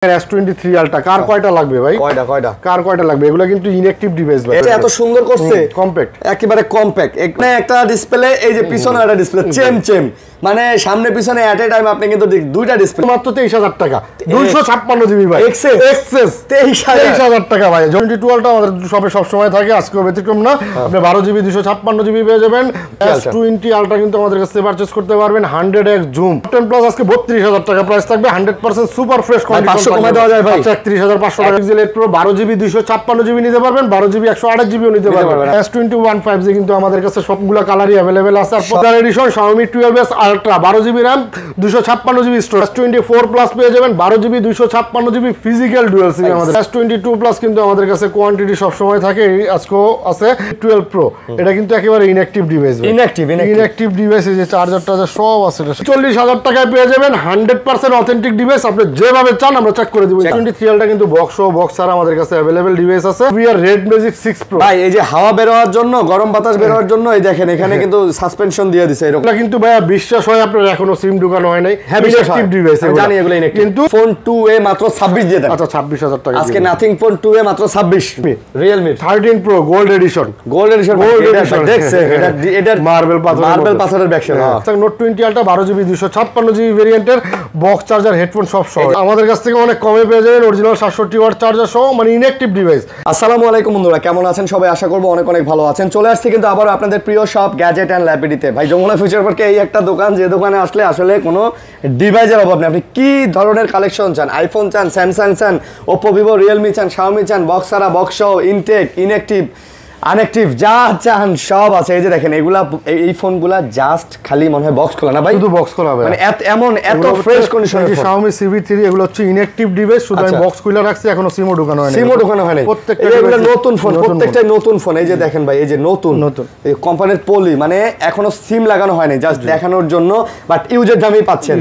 S23 ultra কার কয়টা লাগবে ভাই? কয়টা কার কয়টা লাগবে? এগুলো কিন্তু ইনঅ্যাকটিভ ডিভাইস ভাই। এটা এত সুন্দর করছে, কম্প্যাক্ট, একেবারে কম্প্যাক্ট। এখানে একটা ডিসপ্লে, এই যে পিছনে একটা ডিসপ্লে, চেম মানে সামনে পিছনে এট এ টাইম আপনি কিন্তু দুইটা ডিসপ্লে। মাত্র 23000 টাকা, 256 জিবি ভাই, এক্সেস 23000 টাকা ভাই। 22 আলট্রা আমাদের শপে সব সময় থাকে, আজকেও ব্যতিক্রম না। আপনি 12 জিবি 256 জিবি পেয়ে যাবেন। S20 আলট্রা কিন্তু আমাদের কাছে পারচেজ করতে পারবেন। 100x জুম 10 প্লাস আজকে 32000 টাকা প্রাইস থাকবে। 100% সুপার ফ্রেশ কন্ডিশন, 500 কমায় দেওয়া যায় ভাই। 31500 টাকা। Pixel 8 Pro 12 জিবি 256 জিবি নিতে পারবেন, 12 জিবি 128 জিবিও নিতে পারবেন। S21 5G কিন্তু আমাদের কাছে সবগুলা কালারই अवेलेबल আছে। আর পদার edition Xiaomi 12s ultra 12 GB RAM 256 GB storage. S24 plus পেয়ে যাবেন 12 GB 256 GB physical dual SIM. আমাদের S22 প্লাস কিন্তু আমাদের কাছে কোয়ান্টিটি সব সময় থাকে, আজকেও আছে। 12 Pro এটা কিন্তু একেবারে ইনঅ্যাকটিভ ডিভাইস, ইনঅ্যাকটিভ ডিভাইস। এই যে চার্জার টার্জার সব আছে। 40000 টাকায় পেয়ে যাবেন 100% অথেন্টিক ডিভাইস। আপনি যেভাবে চান আমরা চেক করে দেব। 23 আলটা কিন্তু বক্স ও বক্স ছাড়া আমাদের কাছে अवेलेबल ডিভাইস আছে। VR Red Magic 6 Pro ভাই, এই যে হাওয়া বের হওয়ার জন্য, গরম বাতাস বের হওয়ার জন্য এই দেখেন এখানে কিন্তু সাসপেনশন দিয়ে দিয়েছে এরকম। এটা কিন্তু ভাই বিশ্বাস হয় আপনার এখনো সিম ঢোকানো হয় নাই। ইনঅ্যাকটিভ ডিভাইস আমি জানি এগুলো ইনঅ্যাকটিভ। কিন্তু ফোন 2A মাত্র 26 দিয়ে দেন। আচ্ছা 26000 টাকা আজকে নাথিং ফোন 2A মাত্র 26। Realme 13 Pro গোল্ড এডিশন দেখছেন এটা মার্বেল পাথরের ব্যাকশন। নোট 20 আলটা 12 জিবি 256 জিবি ভেরিয়েন্টের বক্স চার্জার হেডফোন সব সহ আমাদের কাছ থেকে অনেক কমে পেয়ে যাবেন। অরিজিনাল 67 ওয়াট চার্জার সহ, মানে ইনঅ্যাকটিভ ডিভাইস। আসসালামু আলাইকুম বন্ধুরা, কেমন আছেন সবাই? আশা করব অনেক ভালো আছেন। চলে আসছি কিন্তু আবার আপনাদের প্রিয় শপ গ্যাজেট এন্ড ল্যাপিডিতে। ভাই যমুনা ফিউচার পার্কে এই একটা দোকান, যে দোকানে আসলে আসলে কোনো ডিভাইসের অভাব নেই। আপনি কি ধরনের কালেকশন চান, আইফোন চান, স্যামসাং চান, ওপো, ভিভো, রিয়েলমি চান, শাওমি চান, বক্স ছাড়া, বক্স সহ, ইনটেক, ইনঅ্যাকটিভ, আনঅ্যাকটিভ, যা চান সব আছে। এই যে দেখেন এগুলা, এই ফোনগুলা জাস্ট খালি মনে হয় বক্স খোলা না ভাই, শুধু বক্স খোলা হবে। মানে এত ফ্রেশ কন্ডিশনের Xiaomi CV3 এগুলো হচ্ছে ইনঅ্যাকটিভ ডিভাইস, শুধু আমি বক্স খুলে রাখছি, এখনো সিমও ঢোকানো হয়নি। প্রত্যেকটা এগুলো নতুন ফোন, প্রত্যেকটাই নতুন ফোন। এই যে দেখেন ভাই, এই যে নতুন এই কোম্পানির পলি, মানে এখনো সিম লাগানো হয়নি, জাস্ট দেখানোর জন্য, বাট ইউজের দামেই পাচ্ছেন।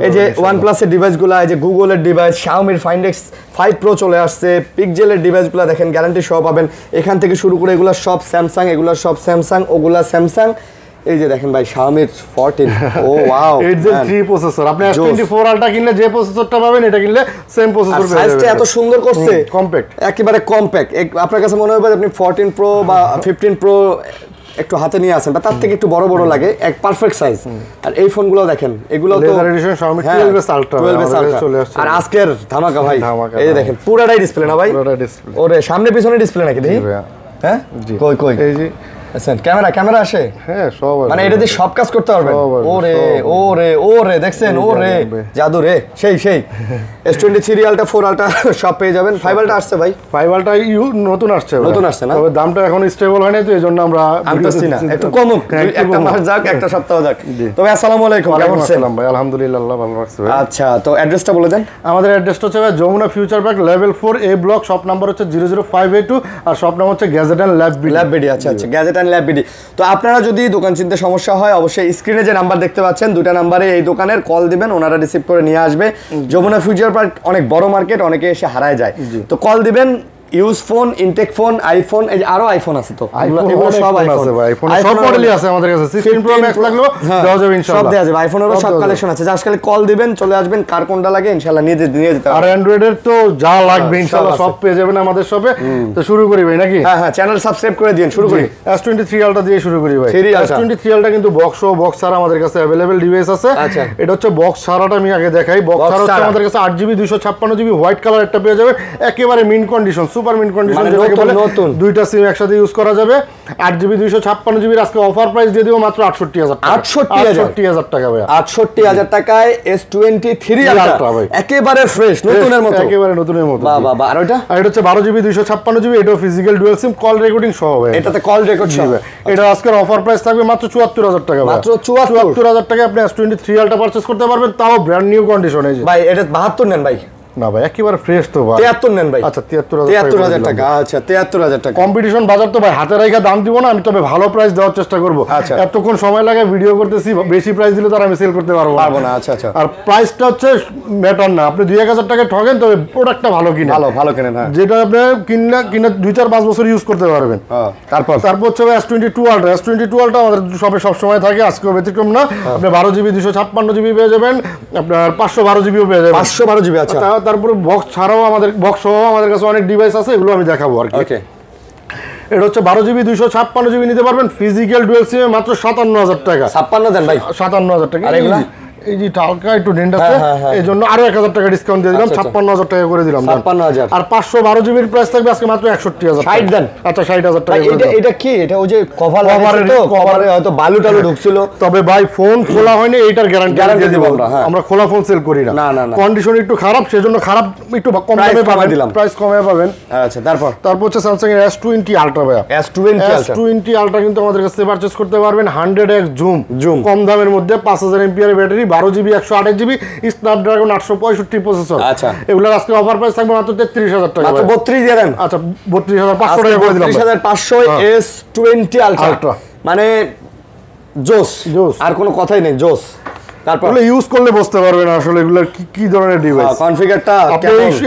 এই যে OnePlus এর ডিভাইসগুলো, এই যে Google এর ডিভাইস, Xiaomi এর Find X5 Pro চলে আসছে, Pixel এর ডিভাইসগুলো দেখেন গ্যারান্টি সহ পাবেন। এখান থেকে শুরু করে এগুলো সব স্যামসাং, এগুলো সব স্যামসাং, ওগুলা স্যামসাং। এই যে দেখেন ভাই Xiaomi 14, ও ওয়াও 8 Gen 3 প্রসেসর। আপনি S24 আলটা কিনলে যে প্রসেসরটা পাবেন, এটা কিনলে সেম প্রসেসর পেয়ে যাবেন। সাইজটা এত সুন্দর করছে, কম্প্যাক্ট, একেবারে কম্প্যাক্ট। আপনার কাছে মনে হবে আপনি 14 Pro বা 15 Pro একটু হাতে নিয়ে আসেন, বা তার থেকে একটু বড় লাগে, এক পারফেক্ট সাইজ। আর এই ফোনগুলো দেখেন, এগুলো তো leather edition Xiaomi 12s ultra চলে আসছে। আর আজকের ধামাকা ভাই, এই যে দেখেন পুরাটাই ডিসপ্লে না ভাই? পুরাটা ডিসপ্লে। ওরে সামনে পিছনে ডিসপ্লে নাকি দেখি? হ্যাঁ কই এই যে ক্যামেরা আসে, হ্যাঁ সব, মানে এটা দিয়ে সব কাজ করতে পারবেন। ওরে দেখছেন, ওরে জাদু রে, সেই S23 আলটা 4 আলটা সব পেয়ে যাবেন। 5 আলটা আসছে ভাই, 5 আলটা নতুন আসছে না, তবে দামটা এখন স্টেবল হয় না, তো এজন্য আমরা আনতেছি না, একটু কমুক, একটা মাস যাক, একটা সপ্তাহ যাক। তবে আসসালামু আলাইকুম, কেমন আছেন ভাই? আলহামদুলিল্লাহ, আল্লাহ ভালো রাখছে ভাই। আচ্ছা, তো অ্যাড্রেসটা বলে দেন। আমাদের অ্যাড্রেসটা হচ্ছে Jamuna future park level 4 A block, shop number হচ্ছে 00582, আর শপ নাম হচ্ছে গ্যাজেট এন্ড ল্যাব। আচ্ছা গ্যাজেট এন্ড ল্যাব বিডি। তো আপনারা যদি দোকান চিনতে সমস্যা হয়, অবশ্যই স্ক্রিনে যে নাম্বার দেখতে পাচ্ছেন, দুটো নাম্বারে এই দোকানের কল দিবেন, ওনারা রিসিভ করে নিয়ে আসবে। যমুনা ফিউচার পার্ক অনেক বড় মার্কেট, অনেকে এসে হারায় যায়, তো কল দিবেন। ইউজ ফোন, ইনটেক ফোন, আইফোন, এই যে আরো আইফোন আছে, তো এগুলো সব আইফোন ভাই, আইফোন সব মডেলই আছে আমাদের কাছে। 16 Pro Max লাগলো দেওয়া যাবে ইনশাআল্লাহ, সব দেওয়া যাবে। আইফোনেরও সব কালেকশন আছে, জাস্ট খালি কল দিবেন, চলে আসবেন, কার কোনটা লাগে ইনশাআল্লাহ নিয়ে যেতে পারবেন। আর অ্যান্ড্রয়েডের তো যা লাগবে ইনশাআল্লাহ সব পেয়ে যাবেন আমাদের শপে। তো শুরু করি ভাই নাকি? হ্যাঁ, চ্যানেল সাবস্ক্রাইব করে দিন, শুরু করি। S23 আলটা দিয়ে শুরু করি ভাই। S23 আলটা কিন্তু বক্স ও বক্স ছাড়া আমাদের কাছে अवेलेबल ডিভাইস আছে। এটা হচ্ছে বক্স ছাড়াটা আমি আগে দেখাই। বক্স ছাড়া হচ্ছে আমাদের কাছে 8 জিবি 256 জিবি হোয়াইট কালার একটা পেয়ে যাবে, একেবারে mint condition, super mint condition, নতুন দুইটা সিম একসাথে ইউজ করা যাবে। 8 জিবি 256 জিবি আজকে অফার প্রাইস দিয়ে দিব মাত্র 68000 টাকা ভাই। 68000 টাকায় S23 আলট্রা ভাই, একেবারে ফ্রেশ, নতুনের মতো, একেবারে নতুনের মতো। বাবা, আর এটা হচ্ছে 12 জিবি 256 জিবি, এটাও ফিজিক্যাল ডুয়াল সিম, কল রেকর্ডিং সহ ভাই। এটাতে কল রেকর্ড সহ। এটা আজকের অফার প্রাইস থাকবে মাত্র 74000 টাকা, মাত্র 74000 টাকা আপনি S23 আলট্রা পারচেজ করতে পারবেন, তাও ব্র্যান্ড নিউ কন্ডিশনে। ভাই এটা 72 নেন ভাই? না ভাই, একেবারে ফ্রেশ তো ভাই। 73 নেন ভাই? আচ্ছা 73000 টাকা। আচ্ছা 73000 টাকা। কম্পিটিশন বাজার তো ভাই, হাতে রাখা দাম দিব না আমি, তবে ভালো প্রাইস দেওয়ার চেষ্টা করব। এতক্ষণ সময় লাগে ভিডিও করতেছি, বেশি প্রাইস দিলে তো আর আমি সেল করতে পারবো না। আচ্ছা। আর প্রাইসটা হচ্ছে ম্যাটার না, আপনি 2000 টাকা ঠকেন, তবে প্রোডাক্টটা ভালো কিনেন, ভালো কিনেন, হ্যাঁ, যেটা আপনি কিনে 2-4-5 বছর ইউজ করতে পারবেন। তারপর হচ্ছে S22 আলট্রা। S22 আলট্রা আমাদের শপে সব সময় থাকে, আজকেও ব্যতিক্রম না। আপনি 12 জিবি 256 জিবি পেয়ে যাবেন, আপনার 512 জিবিও পেয়ে যাবেন। 512 জিবি, আচ্ছা তারপরে বক্স ছাড়াও আমাদের বক্স সহ আমাদের কাছে অনেক ডিভাইস আছে, এগুলো আমি দেখাবো আর কি। ওকে, এটা হচ্ছে 12GB 256GB নিতে পারবেন ফিজিক্যাল ডুয়াল সিমে মাত্র 57,000 টাকা। 56 দেন ভাই, 57,000 টাকা। আর এগুলা এই যে টাকা একটু ডেন্ট আছে, এই জন্য আরো 1000 টাকা ডিসকাউন্ট দিয়ে দিলাম, 56,000 টাকা করে দিলাম। 56,000। আর 512GB এর প্রাইস থাকবে আজকে মাত্র 61,000 টাকা। 60 দেন। আচ্ছা 60,000 টাকা। এটা কি? এটা ওই যে কভারে হয়তো বালু টালু ঢুকছিল। তবে ভাই ফোন খোলা হয়নি, এইটার গ্যারান্টি দেব আমরা খোলা ফোন সেল করি না। কন্ডিশন একটু খারাপ, সেজন্য খারাপ একটু কম দামে পাবেন, প্রাইস কমে পাবেন। আচ্ছা, তারপর হচ্ছে স্যামসাং এর S20 Ultra ভাই। S20 Ultra কিন্তু আমাদের কাছে পারচেজ করতে পারবেন 100x জুম কম দামের মধ্যে, 5000 mAh battery, 12GB 128GB Snapdragon 865 processor. আচ্ছা, এগুলোর আজকে অফার প্রাইস থাকবে মাত্র 33,000 টাকা। মাত্র 32 দিয়ে দেন। আচ্ছা 32,500 টাকা করে দিলাম। 33,500 S20 Ultra মানে জোস, আর কোনো কথাই নেই, জোস। তারপর ইউজ করলে বুঝতে পারবেন আসলে এগুলা কি ধরনের ডিভাইস। কনফিগারটা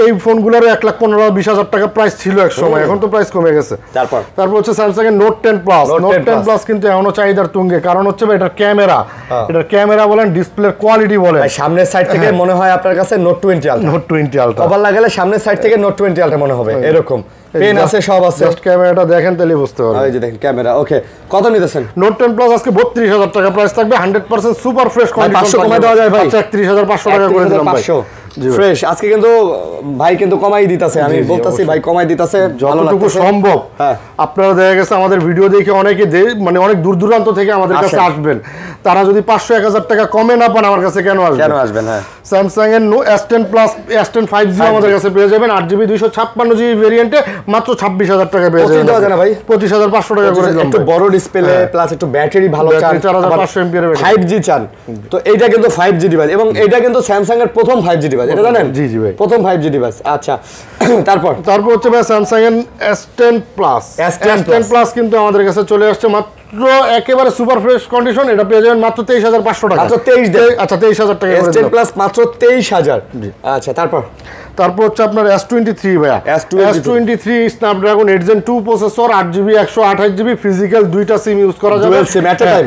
এই ফোনগুলোর 1,15,000-20,000 টাকা প্রাইস ছিল এক সময়, এখন তো প্রাইস কমে গেছে। তারপর হচ্ছে স্যামসাং এর Note 10 Plus। Note 10 Plus কিন্তু এখনো চাহিদার তুঙ্গে, কারণ হচ্ছে এটার ক্যামেরা বলেন, ডিসপ্লের কোয়ালিটি বলেন, সামনের সাইড থেকে মনে হয় আপনার কাছে Note 20 Ultra কভার লাগালে সামনের সাইড থেকে Note 20 Ultra মনে হবে এরকম। পেন আছে, সব আছে, জাস্ট ক্যামেরাটা দেখেন তাহলে বুঝতে পারবেন। এই যে দেখেন ক্যামেরা। ওকে, কত নিতেছেন? Note 10 Plus আজকে 32,000 টাকা প্রাইস থাকবে, 100% সুপার ফ্রেশ কন্ডিশন। 500 কমাই দেওয়া যায় ভাই? 31,500 টাকা করে দিলাম ভাই। ফ্রেশ আজকে কিন্তু ভাই কিন্তু কমাই দিতেছে, আমি বলতাছি ভাই কমাই দিতেছে যতটুকু সম্ভব। আপনারা দেখা গেছে আমাদের ভিডিও দেখে অনেকে মানে অনেক দূর দূরান্ত থেকে আমাদের কাছে আসবেন, তারা যদি 500-1000 টাকা কমে না পান আমার কাছে কেন আসবেন? হ্যাঁ, স্যামসাং এর S10 Plus S10 5G আমাদের কাছে পেয়ে যাবেন 8GB 256GB ভেরিয়েন্টে মাত্র 26,000 টাকা পেয়ে যাবেন। 25,500 টাকা করে দিলাম। একটু বড় ডিসপ্লে প্লাস একটু ব্যাটারি ভালো চান, 4500 mAh 5G চান, তো এইটা কিন্তু 5G ডিভাইস, এবং এটা কিন্তু স্যামসাং এর প্রথম 5G ডিভাইস, এটা জানেন? জি ভাই, প্রথম 5G ডিভাইস। আচ্ছা, তারপর হচ্ছে ভাই স্যামসাং এর S10 Plus কিন্তু আমাদের কাছে চলে আসছে মাত্র একেবারে সুপার ফ্রেশ কন্ডিশন। এটা পেয়ে যাবেন মাত্র 23,500 টাকা। মাত্র 23। আচ্ছা 23,000 টাকা করে S10 Plus মাত্র 23,000। আচ্ছা, তারপর হচ্ছে আপনার S23 ভাইয়া। S23 Snapdragon 8 Gen 2 processor, 8GB 128GB physical, দুইটা সিম ইউজ করা যাবে ডুয়াল সিম এট আ টাইম।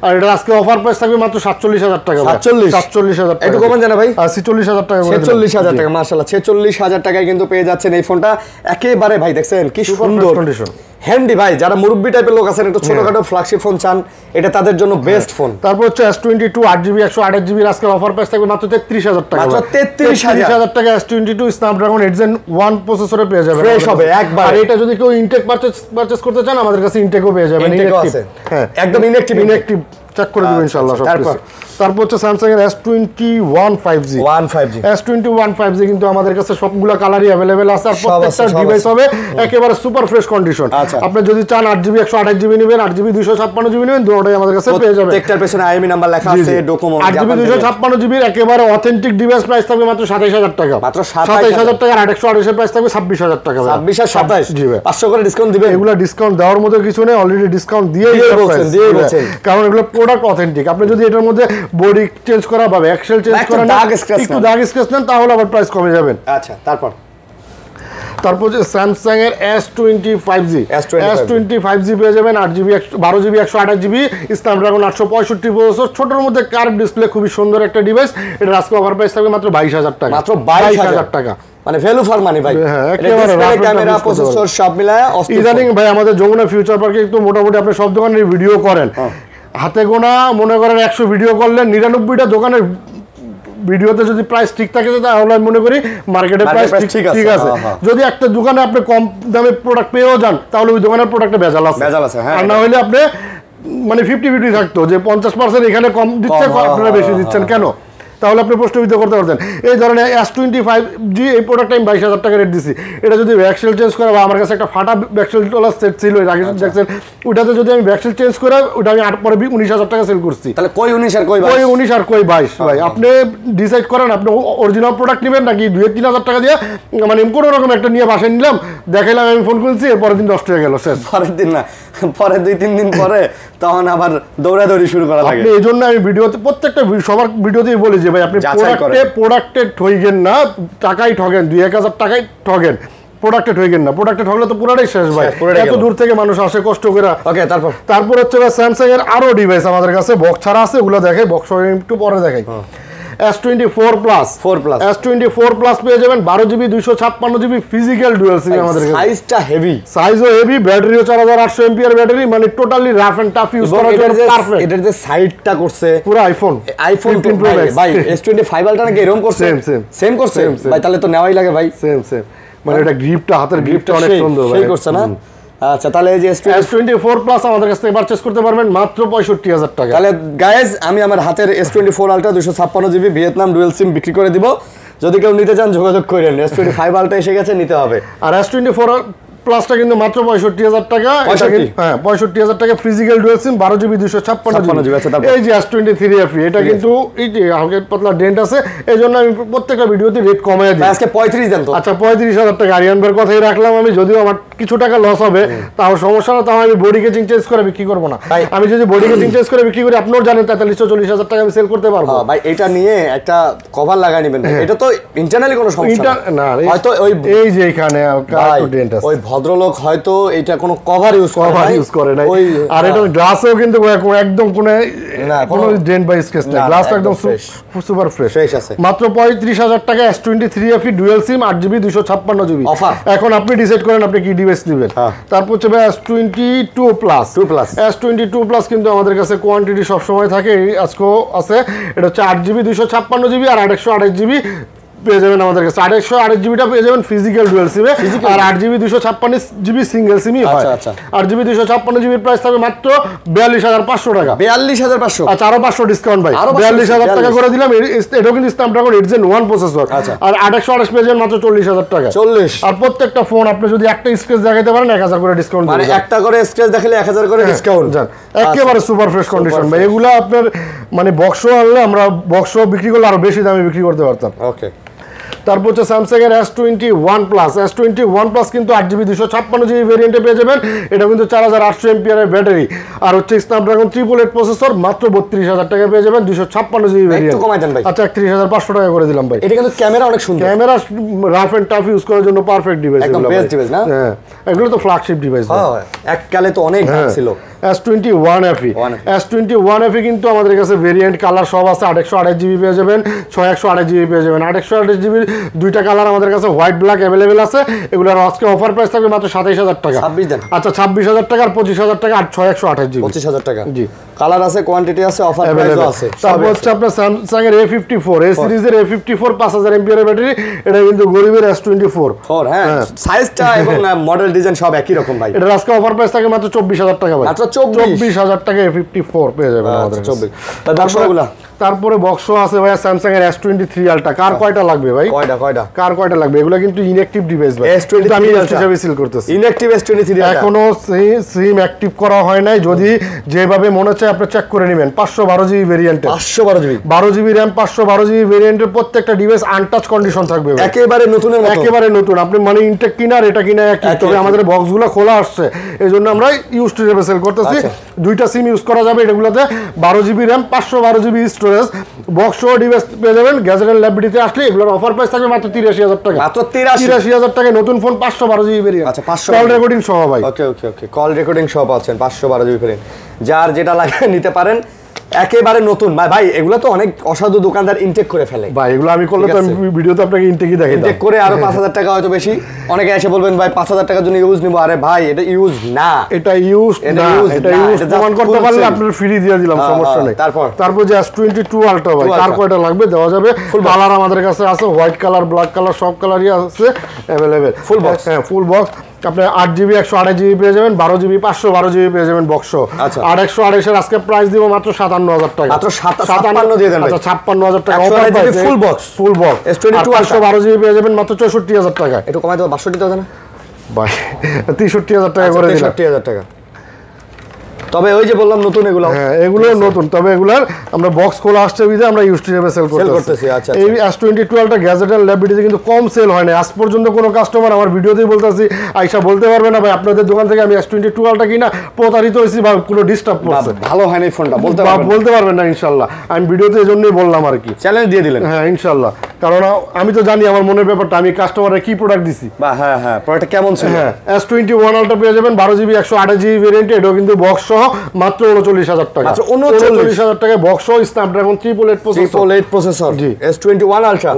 আর এটা আজকে অফার প্রাইস থাকবে মাত্র 47,000 টাকা। 47,000 টাকা। একটু কমান জানা ভাই? 46,000 টাকা করে। 46,000 টাকা, মাশাআল্লাহ 46,000 টাকায় কিন্তু পেয়ে যাচ্ছেন এই ফোনটা। একেবারে ভাই দেখছেন কি সুন্দর কন্ডিশন, হ্যান্ডি ভাই। যারা মুরব্বি টাইপের লোক আছেন, একটু ছোটখাটো ফ্ল্যাগশিপ ফোন চান, এটা তাদের জন্য বেস্ট ফোন। তারপর হচ্ছে S22 8GB 128GB আজকে অফার প্রাইস থাকবে মাত্র 33,000 টাকা। মাত্র 33,000 টাকা S22 স্ন্যাপড্রাগন 8 Gen 1 প্রসেসরে পেয়ে যাবেন, ফ্রেশ হবে একবার। আর এটা যদি কেউ ইনটেক পারচেজ করতে চান আমাদের কাছে ইনটেকও পেয়ে যাবেন। হ্যাঁ, একদম ইনঅ্যাকটিভ চেক করে দেব ইনশাআল্লাহ সব কিছু। তারপর হচ্ছে স্যামসাং এর S21 5G। S21 5G কিন্তু আমাদের কাছে সবগুলা কালারই अवेलेबल আছে, আর প্রত্যেকটা ডিভাইস হবে একেবারে সুপার ফ্রেশ কন্ডিশন। আপনি যদি চান 8GB 128GB নেবেন, 8GB 256GB নেবেন, দুটোই আমাদের কাছে পেয়ে যাবেন। প্রত্যেকটার পেছনে আইএমই নাম্বার লেখা আছে, ডোকোমো 8GB 256GB এর একেবারে অথেন্টিক ডিভাইস প্রাইস থাকবে মাত্র 27,000 টাকা। মাত্র 27,000 টাকা। আর 128 এর প্রাইস থাকবে 26,000 টাকা। 26 আর 27 জি ভাই, 500 করে ডিসকাউন্ট দিবেন। এগুলা ডিসকাউন্ট দেওয়ার মতো কিছু নেই, অলরেডি ডিসকাউন্ট দিয়েই বলছেন, কারণ এগুলো প্রোডাক্ট অথেন্টিক। আপনি যদি এটার মধ্যে বডি চেঞ্জ করা বা এক্সেল চেঞ্জ করা না, একটু দাগ স্ক্র্যাচ নেন, তাহলে আবার প্রাইস কমে যাবেন। আচ্ছা, তারপর যে স্যামসাং এর S25G পেয়ে যাবেন 8GB 12GB 128GB Snapdragon 865 processor, ছোটর মধ্যে কার্ভ ডিসপ্লে, খুবই সুন্দর একটা ডিভাইস। এটা আজকে অফার প্রাইস থাকবে মাত্র 22,000 টাকা। মাত্র 22,000 টাকা, মানে ভ্যালু ফর মানি ভাই। একেবারে ক্যামেরা, প্রসেসর সব মিলায়। ইদানিং ভাই আমাদের যমুনা ফিউচার পার্কে একটু মোটামুটি আপনি সব দোকানের ভিডিও করেন, হাতে গোনা মনে করেন 100 ভিডিও করলেন, 99টা দোকানের ভিডিওতে যদি প্রাইস ঠিক থাকে তাহলে আমি মনে করি মার্কেটের প্রাইস ঠিক আছে। যদি একটা দোকানে আপনি কম দামে প্রোডাক্ট পেয়েও যান, তাহলে ওই দোকানের প্রোডাক্টে ভেজাল আছে। আর না হলে আপনি মানে 50-50 থাকতো, যে 50% এখানে কম দিচ্ছে, আপনারা বেশি দিচ্ছেন কেন, তাহলে আপনি প্রশ্নবিদ্ধ করতে পারতেন। এই ধরনের S25G এই প্রোডাক্টটা আমি 22,000 টাকা রেট দিচ্ছি। এটা যদি ব্যাকসেল চেঞ্জ করা, বা আমার কাছে একটা ফাটা ব্যাকসেল তোলার সেট ছিল দেখছেন, ওটাতে যদি আমি ব্যাকসেল চেঞ্জ করে ওটা আমি 19,000 টাকা সেল করছি। তাহলে কই 19 আর কই 22 ভাই, আপনি ডিসাইড করেন আপনি অরিজিনাল প্রোডাক্ট নেবেন নাকি 2-3,000 টাকা দিয়ে মানে কোনো রকম একটা নিয়ে বাসায় নিলাম, দেখাইলাম, আমি ফোন করেছি, এরপরের দিন নষ্ট হয়ে গেল। পরের দিন না, পরে 2-3 দিন পরে তখন আবার দৌড়াদৌড়ি শুরু করা লাগে। এই জন্য আমি ভিডিওতে প্রত্যেকটা সবার ভিডিওতেই বলি যে ভাই আপনি প্রোডাক্টে ঠইগেন না, টাকাই ঠগেন, 2-1,000 টাকাই ঠগেন, প্রোডাক্টে ঠইগেন না। প্রোডাক্টে ঠগলে তো পুরাটাই শেষ ভাই, এত দূর থেকে মানুষ আসে কষ্ট করে। ওকে, তারপর হচ্ছে স্যামসাং এর আরো ডিভাইস আমাদের কাছে বক্স ছাড়া আছে, ওগুলো দেখাই, বক্স একটু পরে দেখাই। S24 প্লাস S24 প্লাস পেয়ে যাবেন 12GB 256GB physical dual SIM আমাদের কাছে। সাইজটা হেভি, সাইজও হেভি, ব্যাটারিও 4800 এমপিআর ব্যাটারি, মানে totally rough and tough use করার জন্য পারফেক্ট। এটার যে সাইডটা করছে পুরো আইফোন 15 Pro Max ভাই। S25 আলটা নাকি এরকম করছে? সেম করছে ভাই, তাহলে তো নেওয়াই লাগে ভাই। সেম মানে এটা গ্রিপটা, হাতের গ্রিপটা অনেক সুন্দর ভাই, সেই করছে না? আচ্ছা, তাহলে এই যে S24 প্লাস আমাদের কাছ থেকে পারচেজ করতে পারবেন মাত্র 65000 টাকা। তাহলে গাইস, আমি আমার হাতের S24 আলটা 256GB ভিয়েতনাম ডুয়াল সিম বিক্রি করে দিব। যদি কেউ নিতে চান যোগাযোগ করেন। S25 আলটা এসে গেছে, নিতে হবে। আর S24 প্লাসটা কিন্তু মাত্র 65000 টাকা। হ্যাঁ, 65000 টাকা ফিজিক্যাল ডুয়াল সিম 12GB 256GB। এই যে S23 FE, এটা কিন্তু এই যে হালকা পাতলা ডেন্ট আছে, এইজন্য আমি প্রত্যেকটা ভিডিওতে রেট কমায় দিই। আজকে 35 দেন তো। আচ্ছা, 35000 টাকা আরিয়ান ভাইয়ের কথাই রাখলাম আমি। যদিও আমার কিছু টাকা লস হবে, তাও সমস্যা না, তাও আমি বডি কেচিং চেঞ্জ করে বিক্রি করব না। আমি যদি বডি কেচিং চেঞ্জ করে বিক্রি করি, আপনারা জানেন 43-40,000 টাকা আমি সেল করতে পারবো। ভাই, এটা নিয়ে একটা কভার লাগাই নেবেন। এটা তো ইন্টারনালি কোনো সমস্যা না, হয়তো ওই এই যে এখানে হালকা একটু ডেন্ট আছে, ওই ভদ্রলোক হয়তো এটা কোনো কভার ইউজ করে নাই। আর এটা গ্লাসও কিন্তু একদম কোনো ডেন্ট বা স্ক্র্যাচ নাই, গ্লাস একদম সুপার ফ্রেশ আছে। মাত্র 35000 টাকা S23 FE dual SIM 8GB 256GB offer. এখন আপনি ডিসাইড করেন আপনি কি ডিভাইস নেবেন। তারপর হচ্ছে S22 প্লাস। S22 প্লাস কিন্তু আমাদের কাছে কোয়ান্টিটি সব সময় থাকে, আজকেও আছে। এটা হচ্ছে 8GB 256GB আর 828GB পেয়ে যাবেন আমাদের কাছে। 828GBটা পেয়ে যাবেন ফিজিক্যাল ডুয়াল সিমে, আর 8GB 256GB সিঙ্গেল সিমই হয়। 8GB 256GB প্রাইস থাকবে মাত্র 42500 টাকা। 42500। আচ্ছা, আরো 500 ডিসকাউন্ট ভাই, 42000 টাকা করে দিলাম। এটাও কিন্তু স্ন্যাপড্রাগন 8 Gen 1 প্রসেসর। আর 828 পেয়ে যাবেন মাত্র 40000 টাকা। 40। আর প্রত্যেকটা ফোন আপনি যদি একটা স্ক্র্যাচ দেখাইতে পারেন 1000 করে ডিসকাউন্ট, মানে একটা করে স্ক্র্যাচ দেখালে 1000 করে ডিসকাউন্ট। একেবারে সুপার ফ্রেশ কন্ডিশন ভাই। এগুলা আপনার মানে বক্স আনলে আমরা বক্স বিক্রি করলে আরো বেশি দামে বিক্রি করতে পারতাম। ওকে। তারপর হচ্ছে স্যামসাং এর S21 প্লাস। S21 প্লাস কিন্তু 8GB 256GB ভেরিয়েন্টে পেয়ে যাবেন। এটা কিন্তু 4800 এমপিআর এর ব্যাটারি, আর হচ্ছে স্ন্যাপড্রাগন 888 প্রসেসর, মাত্র 32000 টাকা পেয়ে যাবেন 256GB ভেরিয়েন্ট। একটু কমাই দেন ভাই। আচ্ছা, 31500 টাকা করে দিলাম ভাই। এটা কিন্তু ক্যামেরা অনেক সুন্দর, camera rough and tough use করার জন্য পারফেক্ট ডিভাইস, একদম বেস্ট ডিভাইস না? হ্যাঁ, এগুলো তো ফ্ল্যাগশিপ ডিভাইস। হ্যাঁ, এককালে তো অনেক দাম ছিল। S21 FE কিন্তু আমাদের কাছে ভেরিয়েন্ট কালার সব আছে। 828GB পেয়ে যাবেন, 6128GB পেয়ে যাবেন। 828GB দুইটা কালার আমাদের কাছে হোয়াইট ব্ল্যাক अवेलेबल আছে। এগুলোর আজকে অফার প্রাইস থাকবে মাত্র 27000 টাকা। 26 দেন। আচ্ছা, 26000 টাকা আর 25000 টাকা আর 6128GB 25000 টাকা। জি, কালার আছে, কোয়ান্টিটি আছে, অফার প্রাইসও আছে। তারপর হচ্ছে আপনার স্যামসাং এর A54 এই সিরিজের A54 5000 mAh এর ব্যাটারি। এটা কিন্তু গরিবের S24। হ্যাঁ, সাইজটা এবং মডেল ডিজাইন সব একই রকম ভাই। এটা আজকে অফার প্রাইস থাকে মাত্র 24000 টাকা ভাই। মাত্র 24000 টাকা A54 পেয়ে যাবেন আমাদের কাছে। 24। তারপরে বক্সও আছে ভাই স্যামসাং এর S23 আলটা। কার কয়টা লাগবে ভাই? কার কয়টা লাগবে? এগুলো কিন্তু ইনঅ্যাকটিভ ডিভাইস ভাই। S23 আমি হিসাবে সেল করতেছি। ইনঅ্যাকটিভ S23 এখনো সিম অ্যাক্টিভ করা হয় নাই। যদি যেভাবে মনে হচ্ছে আপনি চেক করে নেবেন। 512GB ভেরিয়েন্টে, 512GB 12GB RAM 512GB ভেরিয়েন্টের প্রত্যেকটা ডিভাইস আনটাচ কন্ডিশন থাকবে, একেবারে নতুনের মতো, একেবারে নতুন। আপনি মানে ইনটেক কিনা আর এটা কিনা একই, তবে আমাদের বক্সগুলো খোলা আসছে, এইজন্য আমরা ইউজ টু হিসেবে সেল করতেছি। দুইটা সিম ইউজ করা যাবে এটাগুলোতে। 12GB RAM 512GB storage, box সহ ডিভাইস পেয়ে যাবেন। গ্যাজেট এন্ড ল্যাবরেটরিতে আসলে এগুলোর অফার প্রাইস থাকবে মাত্র 83000 টাকা। মাত্র 83000 টাকায় নতুন ফোন 512GB ভেরিয়েন্ট। আচ্ছা, 500 কল রেকর্ডিং সহ ভাই। ওকে, কল রেকর্ডিং সহ পাচ্ছেন 512GB ভেরিয়েন্ট। যার যেটা লাগে নিতে পারেন, একেবারে নতুন ভাই। এগুলো তো অনেক অসাধু দোকানদার ইনটেক করে ফেলে ভাই। এগুলো আমি করলে তো আমি ভিডিওতে আপনাকে ইনটেকই দেখাই, ইনটেক করে আরো 5000 টাকা হয়তো বেশি। অনেকে এসে বলবেন ভাই 5000 টাকার জন্য ইউজ নিব। আরে ভাই, এটা ইউজ না, এটা ইউজ না, এটা ইউজ প্রমাণ করতে পারলে আপনার ফ্রি দিয়ে দিলাম, সমস্যা নেই। তারপর যে S22 আলটা ভাই, কার কয়টা লাগবে দেওয়া যাবে। কালার আমাদের কাছে আছে, হোয়াইট কালার, ব্ল্যাক কালার, সব কালারই আছে अवेलेबल। Full box. হ্যাঁ, ফুল বক্স। আপনি 8GB 128GB পেয়ে যাবেন, 12GB 512GB পেয়ে যাবেন বক্স। আর 128 এর আজকে প্রাইস দিব মাত্র 57000 টাকা। মাত্র 57 দিয়ে দেন ভাই। আচ্ছা, 56000 টাকা offer price. Full box, full box S22 512GB পেয়ে যাবেন মাত্র 64000 টাকা। একটু কমাই দাও, 62 দাও না ভাই, 63000 টাকা করে দিলাম। 63000 টাকা। তবে ওই যে বললাম নতুন এগুলো, হ্যাঁ এগুলো নতুন, তবে এগুলার আমরা বক্স খোলা আসছে বিধে আমরা ইউজ হিসেবে সেল করতেছি। আচ্ছা, এই S22 টা গ্যাজেট এন্ড ল্যাবরেটরিতে কিন্তু কম সেল হয় না আজ পর্যন্ত। কোনো কাস্টমার আমার ভিডিওতেই বলতাছি আইসা বলতে পারবে না ভাই আপনাদের দোকান থেকে আমি S22 টা কিনা প্রতারিত হইছি বা কোনো ডিস্টার্ব করছে, ভালো হয় না এই ফোনটা, বলতে পারবেন না ইনশাআল্লাহ। আমি ভিডিওতে এজন্যই বললাম আর কি, চ্যালেঞ্জ দিয়ে দিলেন। হ্যাঁ ইনশাআল্লাহ, কারণ আমি তো জানি আমার মনের ব্যাপারটা, আমি কাস্টমারে কি প্রোডাক্ট দিছি বা হ্যাঁ প্রোডাক্টটা কেমন ছিল। হ্যাঁ, S21 আলটা পেয়ে যাবেন 12GB 128GB ভেরিয়েন্ট, এটাও কিন্তু বক্স সহ সহ মাত্র 39,000 টাকা। মাত্র 39,000 টাকায় বক্স সহ স্ন্যাপড্রাগন 888 প্রসেসর জি S21 আলট্রা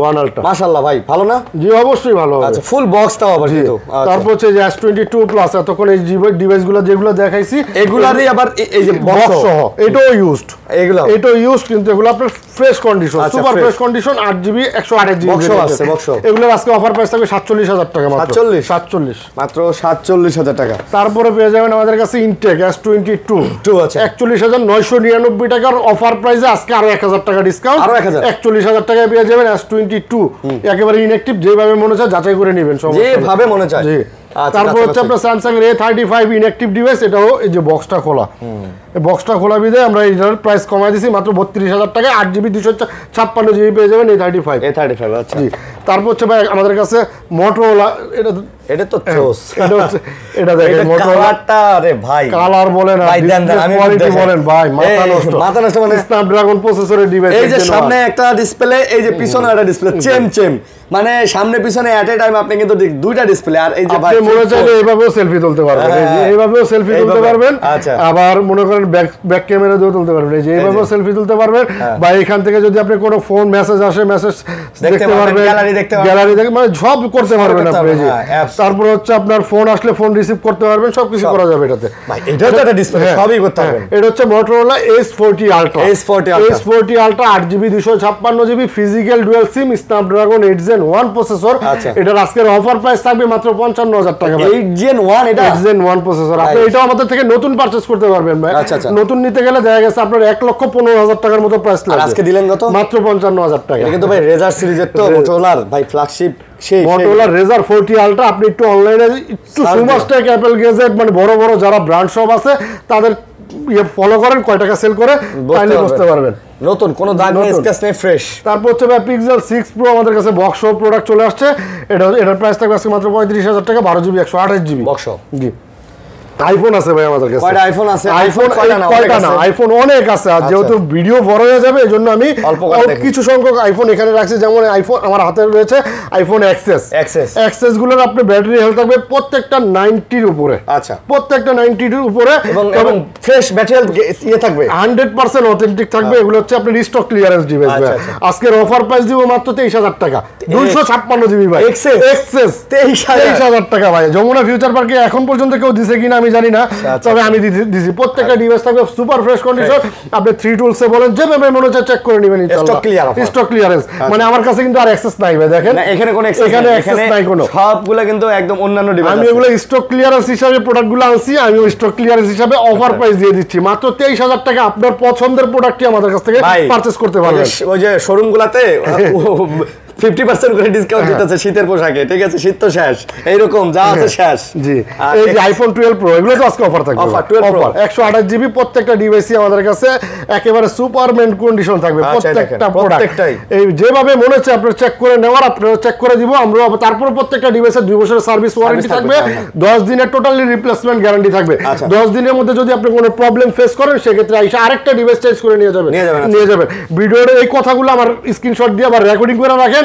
মাশাআল্লাহ ভাই ভালো না? জি অবশ্যই ভালো হবে। আচ্ছা ফুল বক্স তাও আবার কিন্তু। তারপর হচ্ছে যে S22 প্লাস এতক্ষণ এই ডিভাইসগুলো যেগুলো দেখাইছি এগুলারই আবার এই যে বক্স সহ এটাও ইউজড, এটাও ইউজড, কিন্তু এগুলো আপনার fresh condition, super fresh condition, 8GB 128GB box. এগুলোর আজকে অফার প্রাইস থাকবে 47,000 টাকা মাত্র। 47 মাত্র 47,000 টাকা। তারপরে পেয়ে যাবেন আমাদের কাছে ইনটেক S22 আছে 41,999 টাকার অফার প্রাইসে আজকে আরো 1,000 টাকা ডিসকাউন্ট, 41,000 টাকায় পেয়ে যাবেন S22 একেবারে ইনঅ্যাক্টিভ, যেভাবে মনে চায় যাচাই করে নেবেন, যেভাবে মনে চায়। জি তারপর হচ্ছে আপনার স্যামসাং এর A35 ইনঅ্যাক্টিভ ডিভাইস, এটাও এই যে বক্সটা খোলা, এই বক্সটা খোলা বিধায় আমরা এটার প্রাইস কমাই দিছি মাত্র 32,000 টাকায়, 8GB 256GB পেয়ে যাবেন A35। আচ্ছা জি তারপর হচ্ছে ভাই আমাদের কাছে মোটরোলা, এটা তো চোস, এটা দেখেন মোটরোলাটা, আরে ভাই কালার বলেন আর কোয়ালিটি বলেন ভাই মাথা নষ্ট মানে স্ন্যাপড্রাগন প্রসেসরের ডিভাইস। এই যে সামনে একটা ডিসপ্লে, এই যে পিছনে একটা ডিসপ্লে, চেম মানে সামনে পিছনে এট এ টাইম আপনি কিন্তু দুইটা ডিসপ্লে। আর এই যে ভাই মনে চাইলে এইভাবেও সেলফি তুলতে পারবেন, এইভাবেও সেলফি তুলতে পারবেন, আবার মনে করেন ব্যাক ক্যামেরা দিয়েও তুলতে পারবেন, এই যে এইভাবেও সেলফি তুলতে পারবেন, বা এখান থেকে যদি আপনি কোনো ফোন মেসেজ আসে মেসেজ দেখতে পারবেন, গ্যালারি দেখতে মানে সব করতে পারবেন আপনি। তারপর হচ্ছে আপনার ফোন আসলে ফোন রিসিভ করতে পারবেন, সবকিছু করা যাবে এটাতে। ভাই এটাও তো একটা ডিসপ্লে, সবই করতে পারবেন। এটা হচ্ছে Motorola S40 Ultra 8GB 256GB physical dual সিম স্ন্যাপড্রাগন 8 Gen 1 প্রসেসর। এটার আজকের অফার প্রাইস থাকবে মাত্র 55,000 টাকা। 8 Gen 1 এটা 8 Gen 1 প্রসেসর, আপনি এটাও আমাদের থেকে নতুন পারচেজ করতে পারবেন ভাই। নতুন নিতে গেলে দেখা গেছে আপনার 1,15,000 টাকার মতো প্রাইস লাগবে, আজকে দিলেন কত? মাত্র 55,000 টাকা। এটা কিন্তু ভাই রেজার সিরিজের তো Motorola ভাই ফ্ল্যাগশিপ Motorola Razr 40 Ultra। আপনি একটু অনলাইনে একটু সুমাস্টেক অ্যাপল গ্যাজেট মানে বড় বড় যারা ব্র্যান্ড শপ আছে তাদের ফলো করেন, কয় টাকা সেল করে তাইলে বুঝতে পারবেন। নতুন কোনো দাগ নেই, স্ক্র্যাচ নেই, ফ্রেশ। তারপর হচ্ছে Pixel 6 Pro আমাদের কাছে বক্স সহ প্রোডাক্ট চলে আসছে, এটার প্রাইস থাকবে আজকে মাত্র 35,000 টাকা, 12GB 128GB বক্স সহ। জি আইফোন আছে ভাই আমাদের কাছে। কয়টা আইফোন আছে? আইফোন কয়টা না, আইফোন অনেক আছে। আর যেহেতু ভিডিও বড় হয়ে যাবে এজন্য আমি অল্প কিছু সংখ্যক আইফোন এখানে রাখছি। যেমন আইফোন আমার হাতে রয়েছে আইফোন এক্সএস গুলোর আপনার ব্যাটারি হেলথ থাকবে প্রত্যেকটা 90 উপরে। আচ্ছা প্রত্যেকটা 90 উপরে এবং ফ্রেশ ব্যাটারি হেলথ ইয়ে থাকবে, 100% অথেন্টিক থাকবে। এগুলো হচ্ছে আপনি স্টক ক্লিয়ারেন্স ডিভাইস। আজকের অফার প্রাইস দিব মাত্র 23,000 টাকা, 256GB ভাই এক্সএস 23,000 টাকা ভাই। যমুনা ফিউচার পার্কে এখন পর্যন্ত কেউ দিছে কিনা আমি জানি না, তবে আমি দিছি। প্রত্যেকটা ডিভাইস থাকবে সুপার ফ্রেশ কন্ডিশন। আপনি 3 টুলসে বলেন যেভাবে মনে হচ্ছে চেক করে নেবেন ইনশাআল্লাহ। স্টক ক্লিয়ারেন্স মানে আমার কাছে কিন্তু আর অ্যাক্সেস নাই ভাই, দেখেন এখানে কোনো অ্যাক্সেস নাই কোনো, সবগুলো কিন্তু একদম অন্যান্য ডিভাইস। আমি এগুলো স্টক ক্লিয়ারেন্স হিসাবে প্রোডাক্টগুলো আনছি, আমি স্টক ক্লিয়ারেন্স হিসাবে অফার প্রাইস দিয়ে দিচ্ছি মাত্র 23,000 টাকা। আপনার পছন্দের প্রোডাক্টটি আমাদের কাছ থেকে পারচেজ করতে পারবেন। ওই যে শোরুমগুলোতে 50% করে ডিসকাউন্ট দিতেছে শীতের পোশাকে, ঠিক আছে? শীত তো শেষ, এইরকম যা আছে শেষ। জি এই যে আইফোন 12 প্রো এগুলো তো আজকে অফার থাকবে, অফার 128GB প্রত্যেকটা ডিভাইসই আমাদের কাছে একেবারে সুপারম্যান কন্ডিশন থাকবে প্রত্যেকটা প্রোডাক্ট। এই যেভাবে মনে হচ্ছে আপনারা চেক করে নেওয়ার, আপনারা চেক করে দিব আমরা। তারপর প্রত্যেকটা ডিভাইসের 2 বছরের সার্ভিস ওয়ারেন্টি থাকবে, 10 দিনের টোটালি রিপ্লেসমেন্ট গ্যারান্টি থাকবে। 10 দিনের মধ্যে যদি আপনি কোনো প্রবলেম ফেস করেন সেক্ষেত্রে আইসা আরেকটা ডিভাইস চেঞ্জ করে নিয়ে যাবেন। ভিডিওর এই কথাগুলো আমার স্ক্রিনশট দিয়ে আবার রেকর্ডিং করে রাখেন,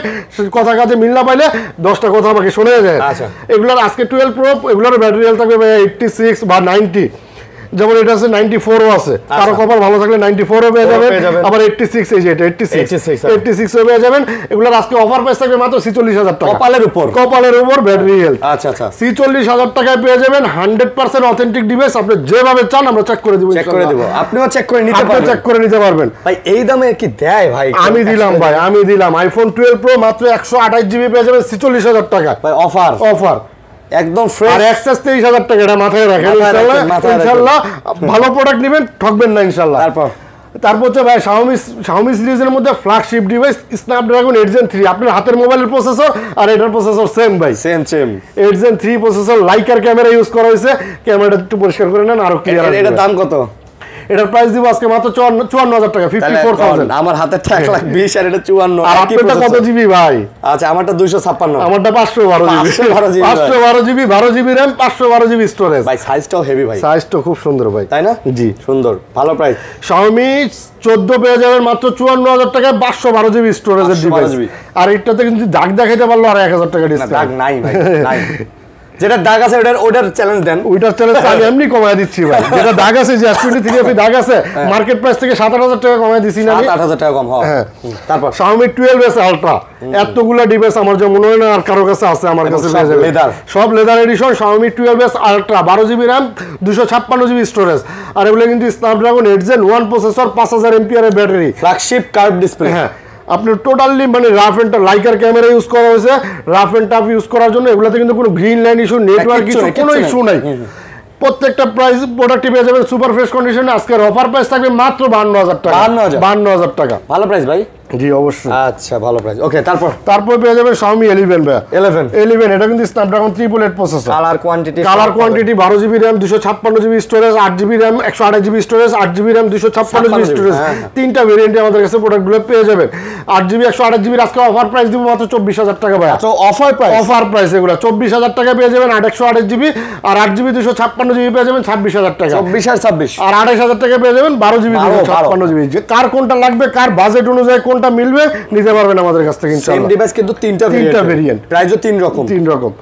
কথা কাজে মিল না পাইলে 10টা কথা আমাকে শোনা যায়। এগুলোর আজকে 12 প্রো এগুলোর ব্যাটারি হেলথ থাকবে 86 বা 90, যেমন এটা আছে 94 ও আছে, কারো কপাল ভালো থাকলে 94 ও পেয়ে যাবেন, আবার 86 এই যে এটা 86 ও পেয়ে যাবেন। এগুলোর আজকে অফার প্রাইস থাকবে মাত্র 46,000 টাকা, কপালের উপর ব্যাটারি হেলথ। 46,000 টাকায় পেয়ে যাবেন 100% অথেন্টিক ডিভাইস। আপনি যেভাবে চান আমরা চেক করে দিব, আপনিও চেক করে নিতে পারবেন ভাই। এই দামে কি দেয় ভাই? আমি দিলাম আইফোন 12 প্রো মাত্র 128GB পেয়ে যাবেন 46,000 টাকা ভাই। অফার একদম ফ্রেশ আর এক্সেস 23,000 টাকা। এটা মাথায় রাখেন, ইনশাআল্লাহ ভালো প্রোডাক্ট নেবেন, ঠকবেন না ইনশাআল্লাহ। তারপর হচ্ছে ভাই Xiaomi সিরিজের মধ্যে ফ্ল্যাগশিপ ডিভাইস স্ন্যাপড্রাগন 8 Gen 3। আপনার হাতের মোবাইলের প্রসেসর আর এটার প্রসেসর সেম ভাই, same 8 Gen 3 processor. Liker camera use করা হয়েছে, ক্যামেরাটা একটু পরিষ্কার করে নেন আরো ক্লিয়ার। এটার দাম কত? এটার প্রাইস দিব আজকে মাত্র 54,000 টাকা, 54,000। আমার হাতে 1,20,000 আর এটা 54। আর আপনারটা কত জিবি ভাই? আচ্ছা আমারটা 256, আমারটা 512GB 12GB RAM 512GB storage ভাই। সাইজটাও হেভি ভাই, সাইজটা খুব সুন্দর ভাই, তাই না? জি সুন্দর, ভালো প্রাইস। Xiaomi 14 পেয়ে যাবেন মাত্র 54,000 টাকায় 512GB স্টোরেজের ডিভাইস। আর এটাতে কিন্তু দাগ দেখাইতে পারলো আর 1,000 টাকা ডিসকাউন্ট। দাগ নাই ভাই, নাই। যেটা দাগ আছে ওটার চ্যালেঞ্জ দেন। ওইটার চ্যালেঞ্জ আমি এমনি কমায় দিচ্ছি ভাই। যেটা দাগ আছে যে S23 এর দাগ আছে মার্কেট প্রাইস থেকে 7,000 টাকা কমায় দিছি না আমি। 7,000 টাকা কম হ্যাঁ। তারপর Xiaomi 12s Ultra এতগুলা ডিভাইস আমার যে মনে হয় না আর কারো কাছে আছে, আমার কাছে পেয়ে যাবেন। লেদার, সব leather edition Xiaomi 12s Ultra 12GB RAM 256GB storage. আর এগুলো কিন্তু Snapdragon 8 Gen 1 প্রসেসর 5000 mAh এর ব্যাটারি, ফ্ল্যাগশিপ কার্ভ ডিসপ্লে। হ্যাঁ আপনার টোটালি মানে রাফ এন্ড টাফ লাইকার ক্যামেরা ইউজ করা হয়েছে, রাফ এন্ড টাফ ইউজ করার জন্য। এগুলোতে কিন্তু কোনো green line issue, network issue, কোনো ইস্যু নাই। প্রত্যেকটা প্রাইস প্রোডাক্টই পেয়ে যাবেন সুপার ফ্রেশ কন্ডিশনে। আজকের অফার প্রাইস থাকবে মাত্র 52,000 টাকা। 52,000 টাকা ভালো প্রাইস ভাই। জি অবশ্যই। আচ্ছা ভালো প্রাইস। ওকে তারপর পেয়ে যাবেন Xiaomi 11 ভাই। 11 এটা কিন্তু Snapdragon 888 processor. Colour quantity 12GB RAM 256GB storage, 8GB RAM 128GB storage, 8GB RAM 256GB storage. তিনটা ভেরিয়েন্টে আমাদের কাছে প্রোডাক্টগুলো পেয়ে যাবেন। 8GB 128GB আজকে অফার প্রাইস দিব মাত্র 24,000 টাকা ভাই। আচ্ছা অফার প্রাইস এগুলো 24,000 টাকা পেয়ে যাবেন 128GB, আর 8GB 256GB পেয়ে যাবেন 26,000 টাকা। 24 আর 26 আর 28,000 টাকা পেয়ে যাবেন 12GB 256GB। কার কোনটা লাগবে, কার বাজেট অনুযায়ী কোনটা মিলবে নিতে পারবেন আমাদের কাছ থেকে ইনশাআল্লাহ। সেম ডিভাইস কিন্তু তিনটা ভেরিয়েন্ট, প্রাইসও তিন রকম।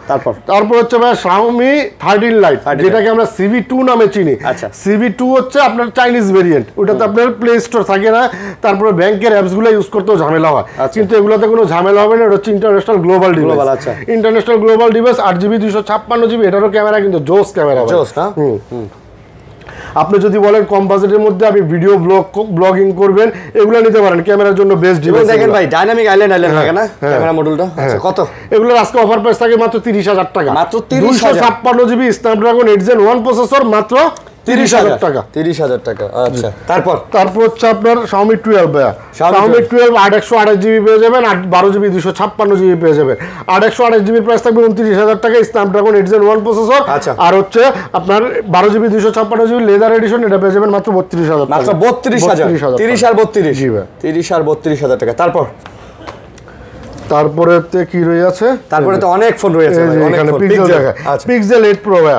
তারপর হচ্ছে ভাই Xiaomi 13 Lite, যেটাকে আমরা CV2 নামে চিনি। আচ্ছা CV2 হচ্ছে আপনার চাইনিজ ভেরিয়েন্ট, ওটাতে আপনার প্লে স্টোর থাকে না, তারপরে ব্যাংকের অ্যাপস গুলো ইউজ করতেও ঝামেলা হয়। কিন্তু এগুলোতে কোনো ঝামেলা হবে না, এটা হচ্ছে ইন্টারন্যাশনাল গ্লোবাল ডিভাইস। আচ্ছা international global device 8GB 256GB, এটারও ক্যামেরা কিন্তু জোস ক্যামেরা, জোস না। আপনি যদি বলেন কম বাজেটের মধ্যে আপনি ভিডিও ব্লগিং করবেন, এগুলো নিতে পারেন, ক্যামেরার জন্য বেস্ট ডিভাইস। দেখেন ভাই ডাইনামিক আইল্যান্ড থাকে না ক্যামেরা মডেলটা। আচ্ছা কত? এগুলোর আজকে অফার প্রাইস থাকে মাত্র 30,000 টাকা। মাত্র 256GB Snapdragon 8 Gen 1 প্রসেসর মাত্র 30,000 টাকা। 30,000 টাকা। আচ্ছা তারপর হচ্ছে আপনার Xiaomi 12 ভাইয়া। Xiaomi 12 828GB পেয়ে যাবেন, 12GB 256GB পেয়ে যাবেন। 828GB প্রাইস থাকবে 29,000 টাকা, Snapdragon 8 Gen 1 প্রসেসর। আর হচ্ছে আপনার 12GB 256GB লেদার এডিশন, এটা পেয়ে যাবেন মাত্র 32,000 টাকা। মাত্র 32,000। 30 আর 32। জি ভাই 30 আর 32,000 টাকা। তারপরে কি রয়েছে? তারপরে তো অনেক ফোন রয়েছে এখানে Pixel 8 Pro ভাই।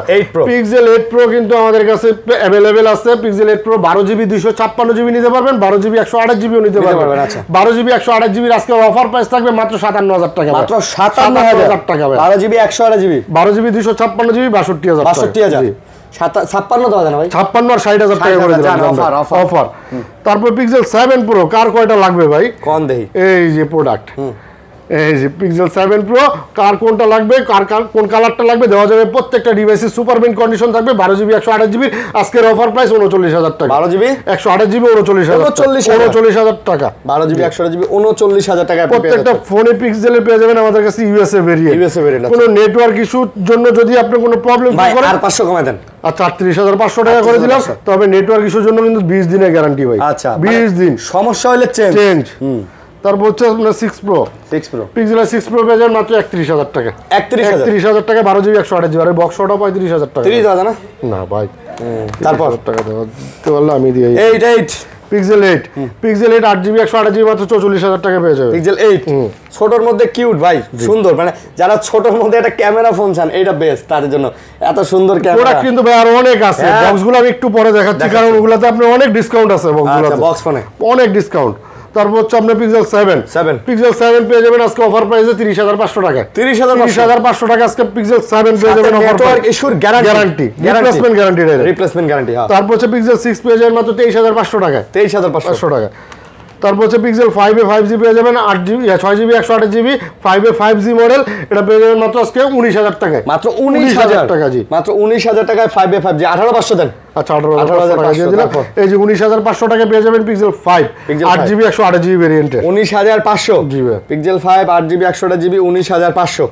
Pixel 8 Pro কিন্তু আমাদের কাছে अवेलेबल আছে। Pixel 8 Pro 12GB 256GB নিতে পারবেন, 12GB 128GB নিতে পারবেন। আচ্ছা 12GB 128GB আজকে অফার প্রাইস থাকবে মাত্র 57,000 টাকা। মাত্র 57,000 টাকা ভাই। 12GB 128GB 12GB 256GB 62,000 টাকা। 62,000 56 দেওয়া যায় না ভাই? 56 আর 60,000 টাকা করে দিলাম অফার। তারপর Pixel 7 Pro কার কয়টা লাগবে ভাই? কোন দেই? এই যে প্রোডাক্ট, এই যে Pixel 7 Pro, কার কোনটা লাগবে, কার কোন কালারটা লাগবে দেওয়া যাবে। প্রত্যেকটা ডিভাইসে সুপার মিন্ট কন্ডিশন থাকবে। 12GB 128GB আজকের অফার প্রাইস 39,000 টাকা। 12GB 128GB 39,000 টাকা। 12GB 128GB 39,000 টাকা। প্রত্যেকটা ফোনে পিক্সেলে পেয়ে যাবেন আমাদের কাছে ইউএসএ ভেরিয়েন্ট। কোনো নেটওয়ার্ক ইস্যুর জন্য যদি আপনি কোনো প্রবলেম ফেস করেন আর 500 কমায় দেন। আচ্ছা 38,500 টাকা করে দিলাম। তবে নেটওয়ার্ক ইস্যুর জন্য কিন্তু 20 দিনের গ্যারান্টি ভাই। আচ্ছা 20 দিন, সমস্যা হলে চেঞ্জ। তারপর হচ্ছে আপনার 6 Pro Pixel 6 Pro পেয়ে যাবেন মাত্র 31,000 টাকা। 31,000 টাকা 12GB 128GB। আর বক্সটা 35,000 টাকা। 30,000 না? না ভাই। তারপর টাকা দিতে পারলে আমি দিই। 8 Pixel 8 8GB 128GB মাত্র 44,000 টাকা পেয়ে যাবে। Pixel 8 ছোটর মধ্যে কিউট ভাই, সুন্দর। মানে যারা ছোটর মধ্যে একটা ক্যামেরা ফোন চান, এটা বেস্ট তাদের জন্য। এত সুন্দর ক্যামেরা প্রোডাক্ট কিন্তু ভাই আর অনেক আছে। বক্সগুলো আমি একটু পরে দেখাচ্ছি, কারণ ওগুলাতে আপনার অনেক ডিসকাউন্ট আছে। বক্সগুলোতে বক্স ফোনে অনেক ডিসকাউন্ট। তারপর হচ্ছে আপনার Pixel 7 পেয়ে যাবেন আজকে অফার প্রাইসে 30,500 টাকা। 30,500 টাকা আজকে Pixel 7 পেয়ে যাবেন অফার নেটওয়ার্ক ইস্যুর গ্যারান্টি, রিপ্লেসমেন্ট গ্যারান্টি। তারপর হচ্ছে Pixel 6 পেয়ে যাবেন মাত্র 23,500 টাকা। 23,500 টাকা। তারপর হচ্ছে Pixel 5 5G পেয়ে যাবেন 8GB 6GB 128GB 5 5G model, এটা পেয়ে যাবেন মাত্র আজকে 19,000 টাকায়। মাত্র 19,000 টাকা। জি মাত্র 19,000 টাকায় 5 5G 18,500 দেন। আচ্ছা 18,500 টাকা দিয়ে দিলাম। এই যে 19,500 টাকা পেয়ে যাবেন Pixel 5 8GB 128GB ভেরিয়েন্টে। 19,500 জি ভাই। Pixel 5 8GB 128GB 19,500।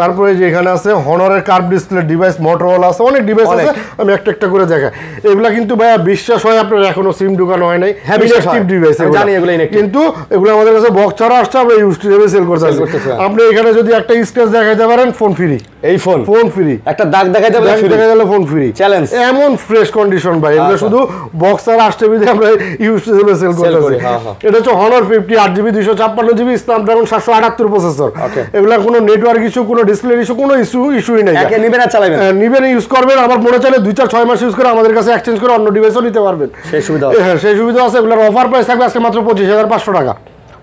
তারপরে যে এখানে আছে হনরের কার্ভ ডিসপ্লে ডিভাইস, মোটরোলা আছে, অনেক ডিভাইস আছে। আমি একটা করে দেখাই। এগুলা কিন্তু ভাইয়া বিশ্বাস হয় আপনার এখনো সিম ঢুকানো হয় নাই। ইনঅ্যাক্টিভ ডিভাইস জানি এগুলো ইনঅ্যাক্টিভ, কিন্তু এগুলো আমাদের কাছে বক্স ছাড়া আসছে, আমরা ইউজ হিসেবে সেল করতে। আপনি এখানে যদি একটা স্ক্র্যাচ দেখাইতে পারেন ফোন ফ্রি। এই ফোন ফ্রি, একটা দাগ দেখাইতে পারলে ফোন ফ্রি। চ্যালেঞ্জ। এমন ফ্রেশ কন্ডিশন ভাই, এগুলো শুধু বক্স ছাড়া আসছে বিধে আমরা ইউজ হিসেবে সেল করতে। এটা হচ্ছে Honor 50 8GB 256GB Snapdragon 778 processor. এগুলা কোনো নেটওয়ার্ক ইস্যু, কোনো ডিসপ্লে ইস্যু, কোনো ইস্যুই নাই। একে নিবেন আর চালাবেন, নিবেন ইউজ করবেন, আবার মনে চাইলে 2-4-6 মাস ইউজ করে আমাদের কাছে এক্সচেঞ্জ করে অন্য ডিভাইসও নিতে পারবেন। সেই সুবিধা আছে। এগুলোর অফার প্রাইস থাকবে আজকে মাত্র 25,500 টাকা।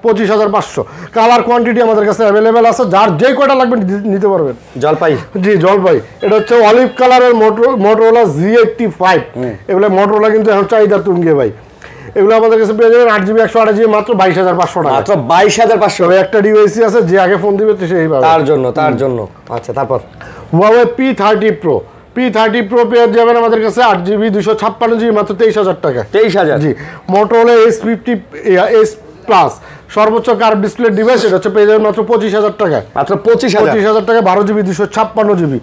25,500। কালার কোয়ান্টিটি আমাদের কাছে অ্যাভেলেবেল আছে, যার যে কয়টা লাগবে নিতে পারবেন। জলপাই, জি জলপাই, এটা হচ্ছে অলিভ কালারের মোটরোলা Z85। এগুলো মোটরোলা কিন্তু এখন চাহিদা তুঙ্গে ভাই। এগুলো আমাদের কাছে পেয়ে যাবেন 8GB 128GB মাত্র 22,500 টাকা। মাত্র 22,500। একটা ডিভাইসই আছে, যে আগে ফোন দিবে তো সেই পাবে। তার জন্য আচ্ছা। তারপর Huawei P30 Pro, P30 Pro পেয়ে যাবেন আমাদের কাছে 8GB 256GB মাত্র 23,000 টাকা। 23,000। জি, Motorola S50 Plus সর্বোচ্চ কার্ভ ডিসপ্লে ডিভাইস, এটা হচ্ছে পেয়ে যাবেন মাত্র 25,000 টাকা। মাত্র 25,000 টাকা, 12GB 256GB।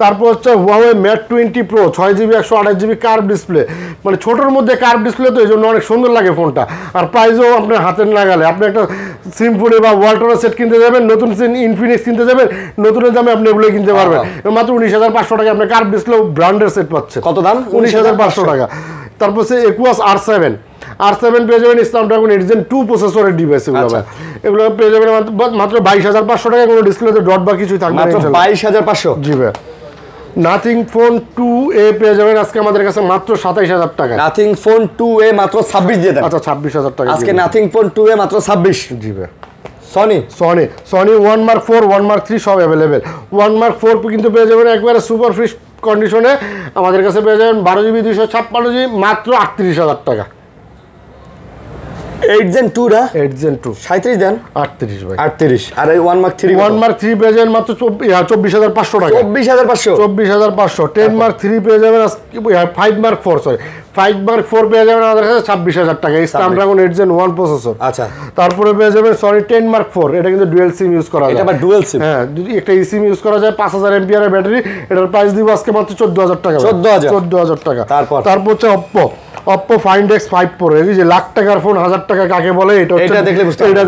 তারপর হচ্ছে Huawei Mate 20 Pro 6GB 128GB curve display, মানে ছোটর মধ্যে কার্ভ ডিসপ্লে, তো এই জন্য অনেক সুন্দর লাগে ফোনটা। আর প্রাইসও আপনার হাতের নাগালে। আপনি একটা সিম্ফনি বা ওয়ালটনের সেট কিনতে যাবেন, নতুন ইনফিনিক্স কিনতে যাবেন, নতুনের দামে আপনি এগুলো কিনতে পারবেন। মাত্র 19,500 টাকা আপনি কার্ভ ডিসপ্লে ব্র্যান্ডের সেট পাচ্ছেন। কত দাম? 19,500 টাকা। তারপর হচ্ছে Asus R7 পেয়ে যাবেন স্ন্যাপড্রাগন 8 Gen 2 প্রসেসরের ডিভাইস। এগুলো পেয়ে যাবেন মাত্র 22,500 টাকা। কোনো ডিসপ্লেতে ডট বা কিছুই থাকবে না। মাত্র 22,500। জি ভাই। নাথিং ফোন 2A পেয়ে যাবেন আজকে আমাদের কাছে মাত্র 27,000 টাকা। নাথিং ফোন 2A মাত্র 26 দিয়ে দেন। আচ্ছা 26,000 টাকা আজকে নাথিং ফোন 2A মাত্র 26। জি ভাই। সনি 1 Mark 4 1 Mark 3 সব অ্যাভেলেবেল। 1 Mark 4 কিন্তু পেয়ে যাবেন একবারে সুপার ফ্রেশ কন্ডিশনে আমাদের কাছে পেয়ে যাবেন 12GB 256GB মাত্র 38,000 টাকা। 8 Gen 2 রা 8 Gen 2 37 দেন। 38 ভাই। 38। আর এই 1 Mark 3 পেয়ে যাবেন মাত্র 24,500 টাকা। 24,500। 10 Mark 3 পেয়ে যাবেন 5 Mark 4 সরি 5 Mark 4 পেয়ে যাবেন আমাদের কাছে 26,000 টাকা। Snapdragon 8 Gen 1 processor. আচ্ছা। তারপরে পেয়ে যাবেন 10 Mark 4, এটা কিন্তু ডুয়াল সিম ইউজ করা যায়। এটা আবার ডুয়াল সিম। হ্যাঁ, যদি একটা eSIM ইউজ করা যায় 5000 mAh এর ব্যাটারি, এটার প্রাইস দিব আজকে মাত্র 14,000 টাকা। 14,000 টাকা। তারপর হচ্ছে Oppo Find X5 Pro, এই যে লাখ টাকার ফোন 1000 টাকা কাকে বলে, এটা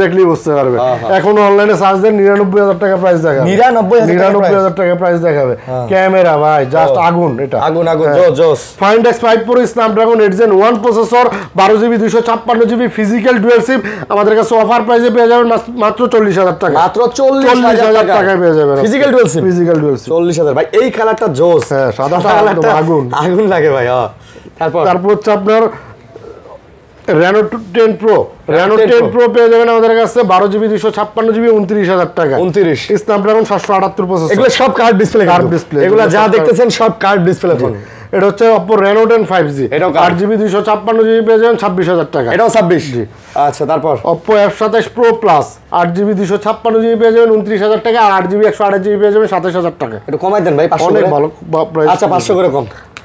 দেখলেই বুঝতে পারবে। এখন অনলাইনে সার্চ দেন 99,000 টাকা প্রাইস দেখাবে। 99,000 টাকা প্রাইস দেখাবে। ক্যামেরা ভাই জাস্ট আগুন, এটা আগুন জোস। Find X5 Pro Snapdragon 8 Gen 1 processor, 12GB 256GB physical dual SIM আমাদের কাছে অফার প্রাইসে পেয়ে যাবেন মাত্র 40,000 টাকা। মাত্র 40,000 টাকায় পেয়ে যাবেন ফিজিক্যাল ডুয়াল সিম। 40,000 ভাই এই কালারটা জোস। হ্যাঁ, সাদা কালারটা আগুন লাগে ভাই। তারপর হচ্ছে আপনার Reno 10 Pro পেয়ে যাবেন আমাদের কাছে 12GB 256GB 29,000 টাকা। 29 স্ন্যাপড্রাগন 778 প্রসেসর। এগুলো সব কার্ভ ডিসপ্লে। এগুলো যা দেখতেছেন সব কার্ভ ডিসপ্লে ফোন। এটা হচ্ছে Oppo Reno 10 5G, 8GB 256GB পেয়ে যাবেন 26,000 টাকা। এটাও 26। জি আচ্ছা। তারপর Oppo F27 Pro Plus 8GB 256GB পেয়ে যাবেন 29,000 টাকা, আর 8GB 128GB পেয়ে যাবেন 27,000 টাকা। একটু কমাই দেন ভাই, 500 অনেক ভালো প্রাইস। আচ্ছা 500 করে কম।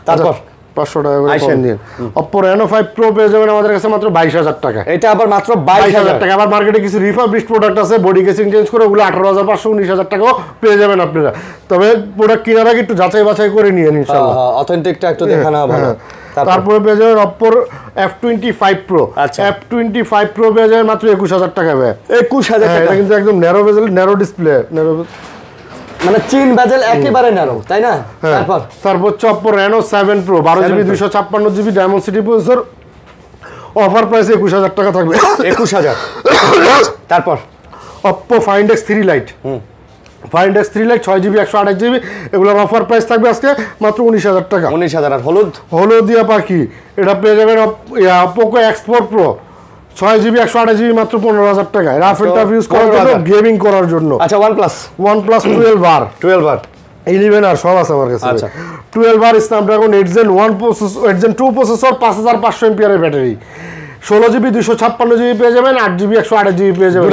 তারপর 500 টাকা করে কম দিন। Oppo Reno 5 Pro পেয়ে যাবেন আমাদের কাছে মাত্র 22,000 টাকা। এটা আবার মাত্র 22,000 টাকা। আবার মার্কেটে কিছু রিফারবিশড প্রোডাক্ট আছে, বডি কেসিং চেঞ্জ করে, ওগুলো 18,500 19,000 টাকাও পেয়ে যাবেন আপনারা। তবে প্রোডাক্ট কেনার আগে একটু যাচাই বাছাই করে নিয়েন ইনশাআল্লাহ। অথেন্টিকটা একটু দেখে নেওয়া ভালো। তারপরে পেয়ে যাবেন Oppo F25 Pro। F25 Pro পেয়ে যাবেন মাত্র 21,000 টাকা। 21,000 টাকা। এটা কিন্তু একদম ন্যারো বেজেল, ন্যারো ডিসপ্লে, মানে চিন বেজেল একেবারে ন্যারো, তাই না? তারপর হচ্ছে Oppo Reno 7 Pro 12GB 256GB diamond city processor, offer price 21,000 টাকা থাকবে। 21,000। তারপর Oppo Find X3 Lite, Find X3 Lite 6GB 128GB, এগুলোর অফার প্রাইস থাকবে আজকে মাত্র 19,000 টাকা। 19,000। আর হলুদিয়া পাখি, এটা পেয়ে যাবেন Poco X4 Pro 6GB 128GB মাত্র 15,000 টাকায়। রাফ এন্ড টাফ ইউজ করার জন্য, গেমিং করার জন্য। আচ্ছা OnePlus 12R 11R সব আছে আমার কাছে। 12R Snapdragon 8 Gen 2 processor, 5500 mAh এর ব্যাটারি, 16GB 256GB পেয়ে যাবেন, 8GB 128GB পেয়ে যাবেন।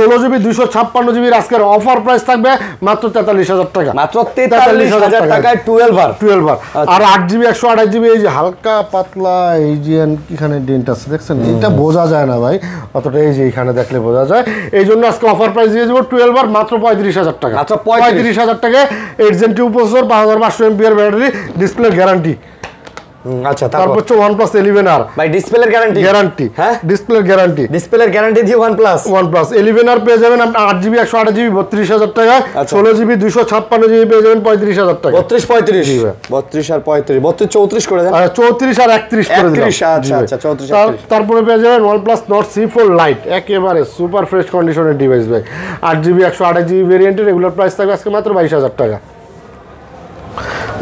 16GB 256GB আজকের অফার প্রাইস থাকবে মাত্র 43,000 টাকা। মাত্র 43,000 টাকায় 12R। আর 8GB 128GB এই যে হালকা পাতলা এই যে এখানে ডেন্ট আছে দেখছেন, এটা বোঝা যায় না ভাই অতটা, এই যে এখানে দেখলে বোঝা যায়। এই জন্য আজকে অফার প্রাইস দিয়ে দেবো 12R মাত্র 35,000 টাকা। মাত্র 35,000 টাকায় 8 Gen 2 processor, 5500 mAh battery, display guarantee. আচ্ছা। তারপর হচ্ছে OnePlus 11R ভাই ডিসপ্লের গ্যারান্টি। হ্যাঁ, ডিসপ্লের গ্যারান্টি দিয়ে OnePlus 11R পেয়ে যাবেন 8GB 128GB 32,000 টাকা। 16GB 256GB পেয়ে যাবেন 35,000 টাকা। 32 35 32 আর 35 32 34 করে দেন। 34 আর 31 করে দিলাম। আচ্ছা 34 তারপরে পেয়ে যাবেন OnePlus Nord C4 Lite, একেবারে সুপার ফ্রেশ কন্ডিশনের ডিভাইস ভাই, 8GB 128GB ভেরিয়েন্টের, রেগুলার প্রাইস থাকবে আজকে মাত্র 22,000 টাকা।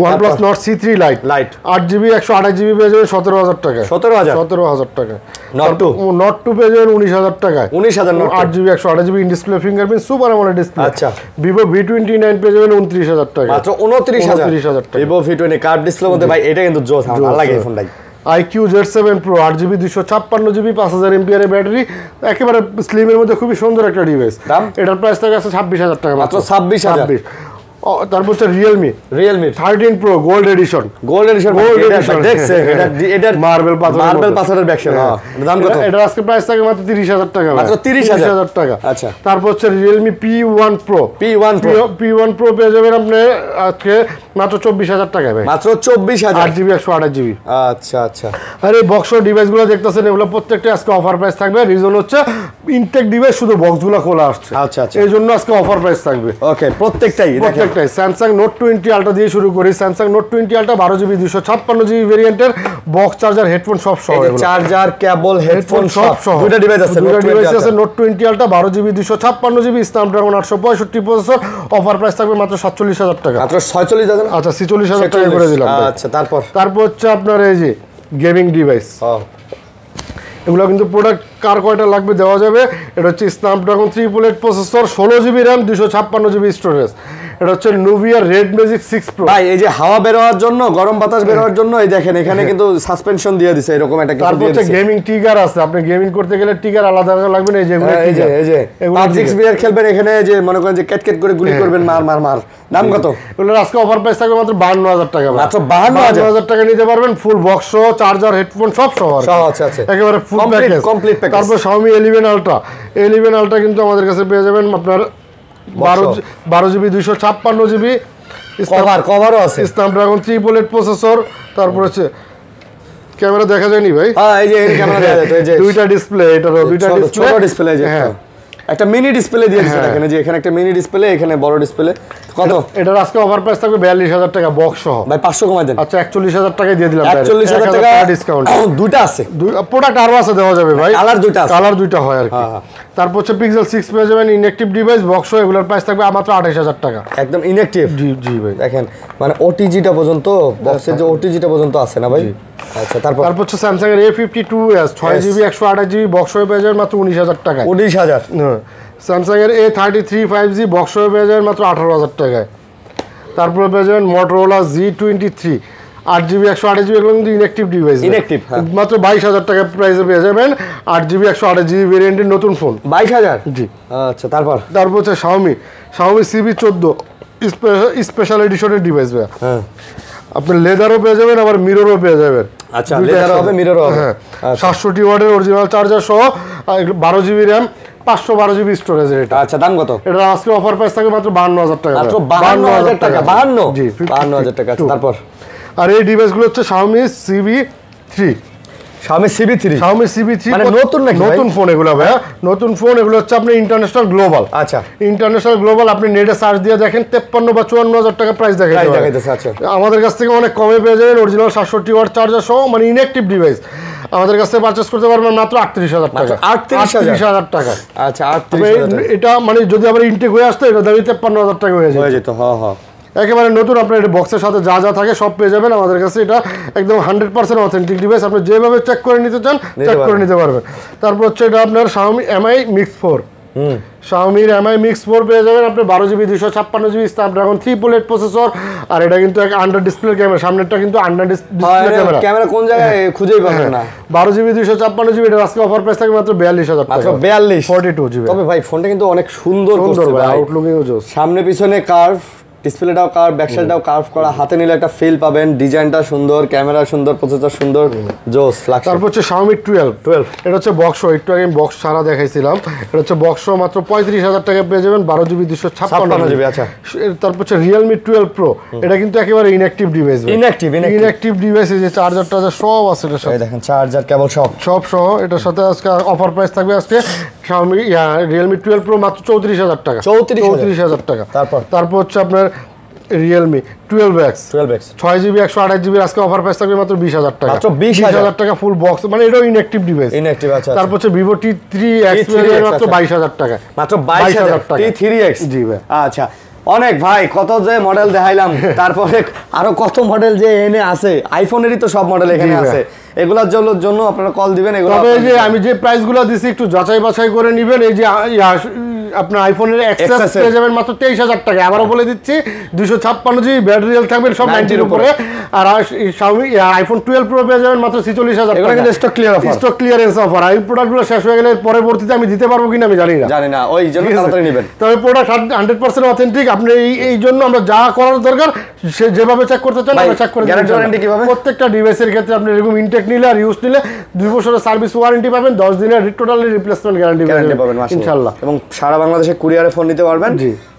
OnePlus Nord C3 Lite 8GB 128GB পেয়ে যাবেন 17000 টাকায় 17000 টাকায় Nord 2 পেয়ে যাবেন 19000 টাকায় 8GB 128GB in display fingerprint super AMOLED display আচ্ছা Vivo V29 পেয়ে যাবেন 29000 টাকা মাত্র 29000 টাকা Vivo V20 কার্ভ ডিসপ্লের মধ্যে ভাই এটা কিন্তু জোস আমার ভালো লাগে এই ফোনটাই IQ Z7 Pro 8GB 256GB 5000 mAh এর ব্যাটারি একেবারে স্লিম এর মধ্যে খুবই সুন্দর একটা ডিভাইস এটার প্রাইস থাকে আছে 26000 টাকা মাত্র 26000 তারপর হচ্ছে Realme 13 Pro গোল্ড এডিশন দেখছেন এটা মার্বেল পাথরের ব্যাকশন দাম কত এটা আজকে প্রাইস থাকে মাত্র 30000 টাকা মাত্র 30000 টাকা আচ্ছা তারপর হচ্ছে Realme P1 Pro পেয়ে যাবেন আপনি আজকে মাত্র 24000 টাকা ভাই মাত্র 24000 8GB 128GB আচ্ছা আচ্ছা আর এই বক্স ডিভাইসগুলো দেখতেছেন এগুলো প্রত্যেকটা আজকে অফার প্রাইস থাকবে রিজন হচ্ছে ইনটেক ডিভাইস শুধু বক্সগুলো খোলা আসছে আচ্ছা আচ্ছা এই জন্য আজকে অফার প্রাইস থাকবে ওকে প্রত্যেকটাই Samsung Note 20 Ultra দিয়ে শুরু করি Samsung Note 20 Ultra 12GB 256GB ভেরিয়েন্টের বক্স চার্জার হেডফোন সব সহ চার্জার কেবল হেডফোন সব সহ দুটো ডিভাইস আছে Note 20 Ultra 12GB 256GB Snapdragon 865 processor offer price থাকবে মাত্র 47000 টাকা মাত্র 46000 আচ্ছা 46000 টাকা করে দিলাম আচ্ছা তারপর হচ্ছে আপনার এই যে গেমিং ডিভাইস এগুলো কিন্তু প্রোডাক্ট কার কয়টা লাগবে দেওয়া যাবে এটা হচ্ছে Snapdragon 388 processor 16GB RAM 256GB storage এটা হচ্ছে Nuvia Red Magic 6 Pro ভাই এই যে হাওয়া বের হওয়ার জন্য গরম বাতাস বের হওয়ার জন্য এই দেখেন এখানে কিন্তু সাসপেনশন দিয়ে দিয়েছে এরকম একটা কিছু দিয়ে দিয়েছে তারপর গেমিং ট্রিগার আছে আপনি গেমিং করতে গেলে ট্রিগার আলাদা লাগবে না এই যে PUBG VR খেলবেন এখানে যে মনে করেন যে ক্যাট করে গুলি করবেন মার দাম কত এগুলোর আজকে অফার প্রাইস থাকবে মাত্র 52000 টাকা মাত্র 52000 টাকা নিতে পারবেন ফুল বক্স সহ চার্জার হেডফোন সব সহ আচ্ছা একেবারে ফুল প্যাকেজ কমপ্লিট প্যাকেজ তারপর Xiaomi 11 Ultra কিন্তু আমাদের কাছে পেয়ে যাবেন আপনার 12GB 256GB কভারও আছে Snapdragon 388 প্রসেসর তারপর হচ্ছে ক্যামেরা দেখা যায়নি ভাই এই যে ক্যামেরা দেখা যায় তো এই যে দুইটা ডিসপ্লে এটারও দুইটা ছোট ডিসপ্লে যে একটা মিনি ডিসপ্লে দিয়ে দিয়েছে দেখেন যে এখানে একটা মিনি ডিসপ্লে এখানে বড় ডিসপ্লে কত এটার আজকে অফার প্রাইস থাকবে 42000 টাকা বক্স সহ ভাই 500 কমাই দেন আচ্ছা 41000 টাকায় দিয়ে দিলাম 41000 টাকা ডিসকাউন্ট দুটো আছে প্রোডাক্ট আরো আছে দেওয়া যাবে ভাই কালার দুটো হয় আর কি তারপর হচ্ছে Pixel 6 পেয়ে যাবেন ইনঅ্যাকটিভ ডিভাইস বক্স সহ এগুলোর প্রাইস থাকবে মাত্র 28000 টাকা একদম ইনঅ্যাকটিভ জি ভাই দেখেন মানে ওটিজিটা পর্যন্ত বক্সের যে ওটিজিটা পর্যন্ত আছে না ভাই আচ্ছা তারপর হচ্ছে Samsung এর A52s 6GB 128GB বক্স সহ পেয়ে যাবেন মাত্র 19000 টাকা 19000 Samsung এর A33 5G বক্স সহ পেয়ে যাবেন মাত্র 18000 টাকায় তারপর পেয়ে যাবেন Motorola Z23 8GB 128GB এগুলো কিন্তু ইনঅ্যাকটিভ ডিভাইস মাত্র 22000 টাকা প্রাইসে পেয়ে যাবেন 8GB 128GB ভেরিয়েন্টের নতুন ফোন 22000 জি আচ্ছা তারপর হচ্ছে Xiaomi CB14 স্পেশাল এডিশনের ডিভাইস ভাই হ্যাঁ আপনি লেদারও পেয়ে যাবেন আবার মিররও পেয়ে যাবেন আচ্ছা লেদার হবে মিররও হবে হ্যাঁ 700 ওয়াটের অরিজিনাল চার্জার সহ 12GB RAM 512GB স্টোরেজ এটা আচ্ছা দাম কত এটা আজকে অফার প্রাইস থাকবে মাত্র 52000 টাকা মাত্র 52000 টাকা 52 জি 52000 টাকা তারপর আর এই ডিভাইসগুলো হচ্ছে Xiaomi CB3 Xiaomi CB3 মানে নতুন নাকি নতুন ফোন এগুলো ভাই নতুন ফোন এগুলো হচ্ছে আপনি ইন্টারন্যাশনাল গ্লোবাল আচ্ছা ইন্টারন্যাশনাল গ্লোবাল আপনি নেটে সার্চ দিয়ে দেখেন 53 বা 54000 টাকা প্রাইস দেখাইতেছে আচ্ছা আমাদের কাছ থেকে অনেক কমে পেয়ে যাবেন অরিজিনাল 760 ওয়াট চার্জার সহ মানে ইনঅ্যাকটিভ ডিভাইস আমাদের কাছে পারচেজ করতে পারবেন মাত্র 38000 টাকা 38000 টাকা আচ্ছা 38000 এটা মানে যদি আবার ইনটেক হয়ে আসতো এটা দামি 53000 টাকা হয়ে যেত হ্যাঁ একেবারে নতুন আপনার এটা বক্সের সাথে যা থাকে সব পেয়ে যাবেন আমাদের কাছে এটা একদম 100% অথেন্টিক ডিভাইস আপনি যেভাবে চেক করে নিতে চান চেক করে নিতে পারবেন তারপর হচ্ছে এটা আপনার Xiaomi Mi Mix 4 Xiaomi Mi Mix 4 পেয়ে যাবেন আপনি 12GB 256GB Snapdragon 388 প্রসেসর আর এটা কিন্তু এক আন্ডার ডিসপ্লে ক্যামেরা সামনেরটা কিন্তু আন্ডার ডিসপ্লে ক্যামেরা কোন জায়গায় খুঁজেই পাবেন না 12GB 256GB এটা আজকে অফার প্রাইস থাকবে মাত্র 42000 টাকা মাত্র 42GB তবে ভাই ফোনটা কিন্তু অনেক সুন্দর ভাই আউটলুকিংও জোস সামনে পিছনে কার্ভ ডিসপ্লেটাও কার্ভ ব্যাকসাইডটাও কার্ভ করা হাতে নিলে একটা ফিল পাবেন ডিজাইনটা সুন্দর ক্যামেরা সুন্দর প্রসেসর সুন্দর জোস লাগছে তারপর হচ্ছে Xiaomi 12 এটা হচ্ছে বক্স একটু আগে বক্স ছাড়া দেখাইছিলাম এটা হচ্ছে বক্স মাত্র 35000 টাকা পেয়ে যাবেন 12GB 256GB আচ্ছা তারপর হচ্ছে Realme 12 Pro এটা কিন্তু একেবারে ইনঅ্যাকটিভ ডিভাইস ইনঅ্যাকটিভ ডিভাইস এই যে চার্জার সব আছে এটার সাথে দেখেন চার্জার কেবল সব সহ এটার সাথে আজকে অফার প্রাইস থাকবে আজকে Xiaomi Realme 12 Pro মাত্র 34000 টাকা 34000 টাকা তারপর হচ্ছে আপনার Realme 12X 6GB 128GB আজকে অফার প্রাইস থাকবে মাত্র 20000 টাকা মাত্র 20000 টাকা ফুল বক্স মানে এটাও ইনঅ্যাকটিভ ডিভাইস আচ্ছা তারপর হচ্ছে Vivo T3X মাত্র 22000 টাকা মাত্র 22000 টাকা T3X জি ভাই আচ্ছা অনেক ভাই কত যে মডেল দেখাইলাম, তারপরে আরো কত মডেল যে এনে আছে, আইফোনেরই তো সব মডেল এখানে আছে, এগুলোর জন্য আপনারা কল দিবেন। এগুলো তবে এই যে আমি যে প্রাইসগুলো দিছি একটু যাচাই বাছাই করে নেবেন। এই যে আপনার আইফোনের এক্সেস পেয়ে যাবেন মাত্র 23,000 টাকা। আবারও বলে দিচ্ছি 256 জিবি ব্যাটারি হেলথ থাকবে সব 90 এর উপরে। আর Xiaomi আইফোন 12 প্রো পেয়ে যাবেন মাত্র 46,000 টাকা। এগুলো কিন্তু stock clear offer, stock clearance offer. এই প্রোডাক্টগুলো শেষ হয়ে গেলে পরবর্তীতে আমি দিতে পারবো কিনা আমি জানি না, ওই জন্য তাড়াতাড়ি নেবেন। তবে প্রোডাক্ট 100% অথেন্টিক। আপনি এই জন্য আমরা যা করার দরকার সে যেভাবে চেক করতে চান আমরা চেক করে দিই। গ্যারান্টি ওয়ারেন্টি কিভাবে? প্রত্যেকটা ডিভাইসের ক্ষেত্রে আপনি এরকম ইনটেক নিলে আর ইউজ নিলে 2 বছরের সার্ভিস ওয়ারেন্টি পাবেন, 10 দিনের টোটালি রিপ্লেসমেন্ট গ্যারান্টি পাবেন ইনশাআল্লাহ। এবং সারা বাংলাদেশে কুরিয়ারে ফোন নিতে পারবেন।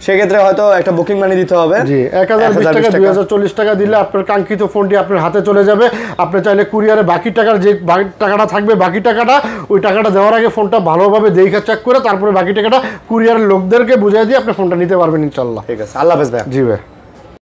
সেক্ষেত্রে হয়তো একটা বুকিং মানি দিতে হবে। জি, 1020 টাকা 2040 টাকা দিলে আপনার কাঙ্ক্ষিত ফোনটি আপনার হাতে চলে যাবে। আপনি চাইলে কুরিয়ারে বাকি টাকার যে টাকাটা থাকবে, বাকি টাকাটা ওই টাকাটা দেওয়ার আগে ফোনটা ভালোভাবে দেখে চেক করে তারপরে বাকি টাকাটা কুরিয়ারের লোকদেরকে বুঝিয়ে দিয়ে আপনি ফোনটা নিতে পারবেন ইনশাআল্লাহ। ঠিক আছে, আল্লাহ হাফেজ ভাই। জি ভাই।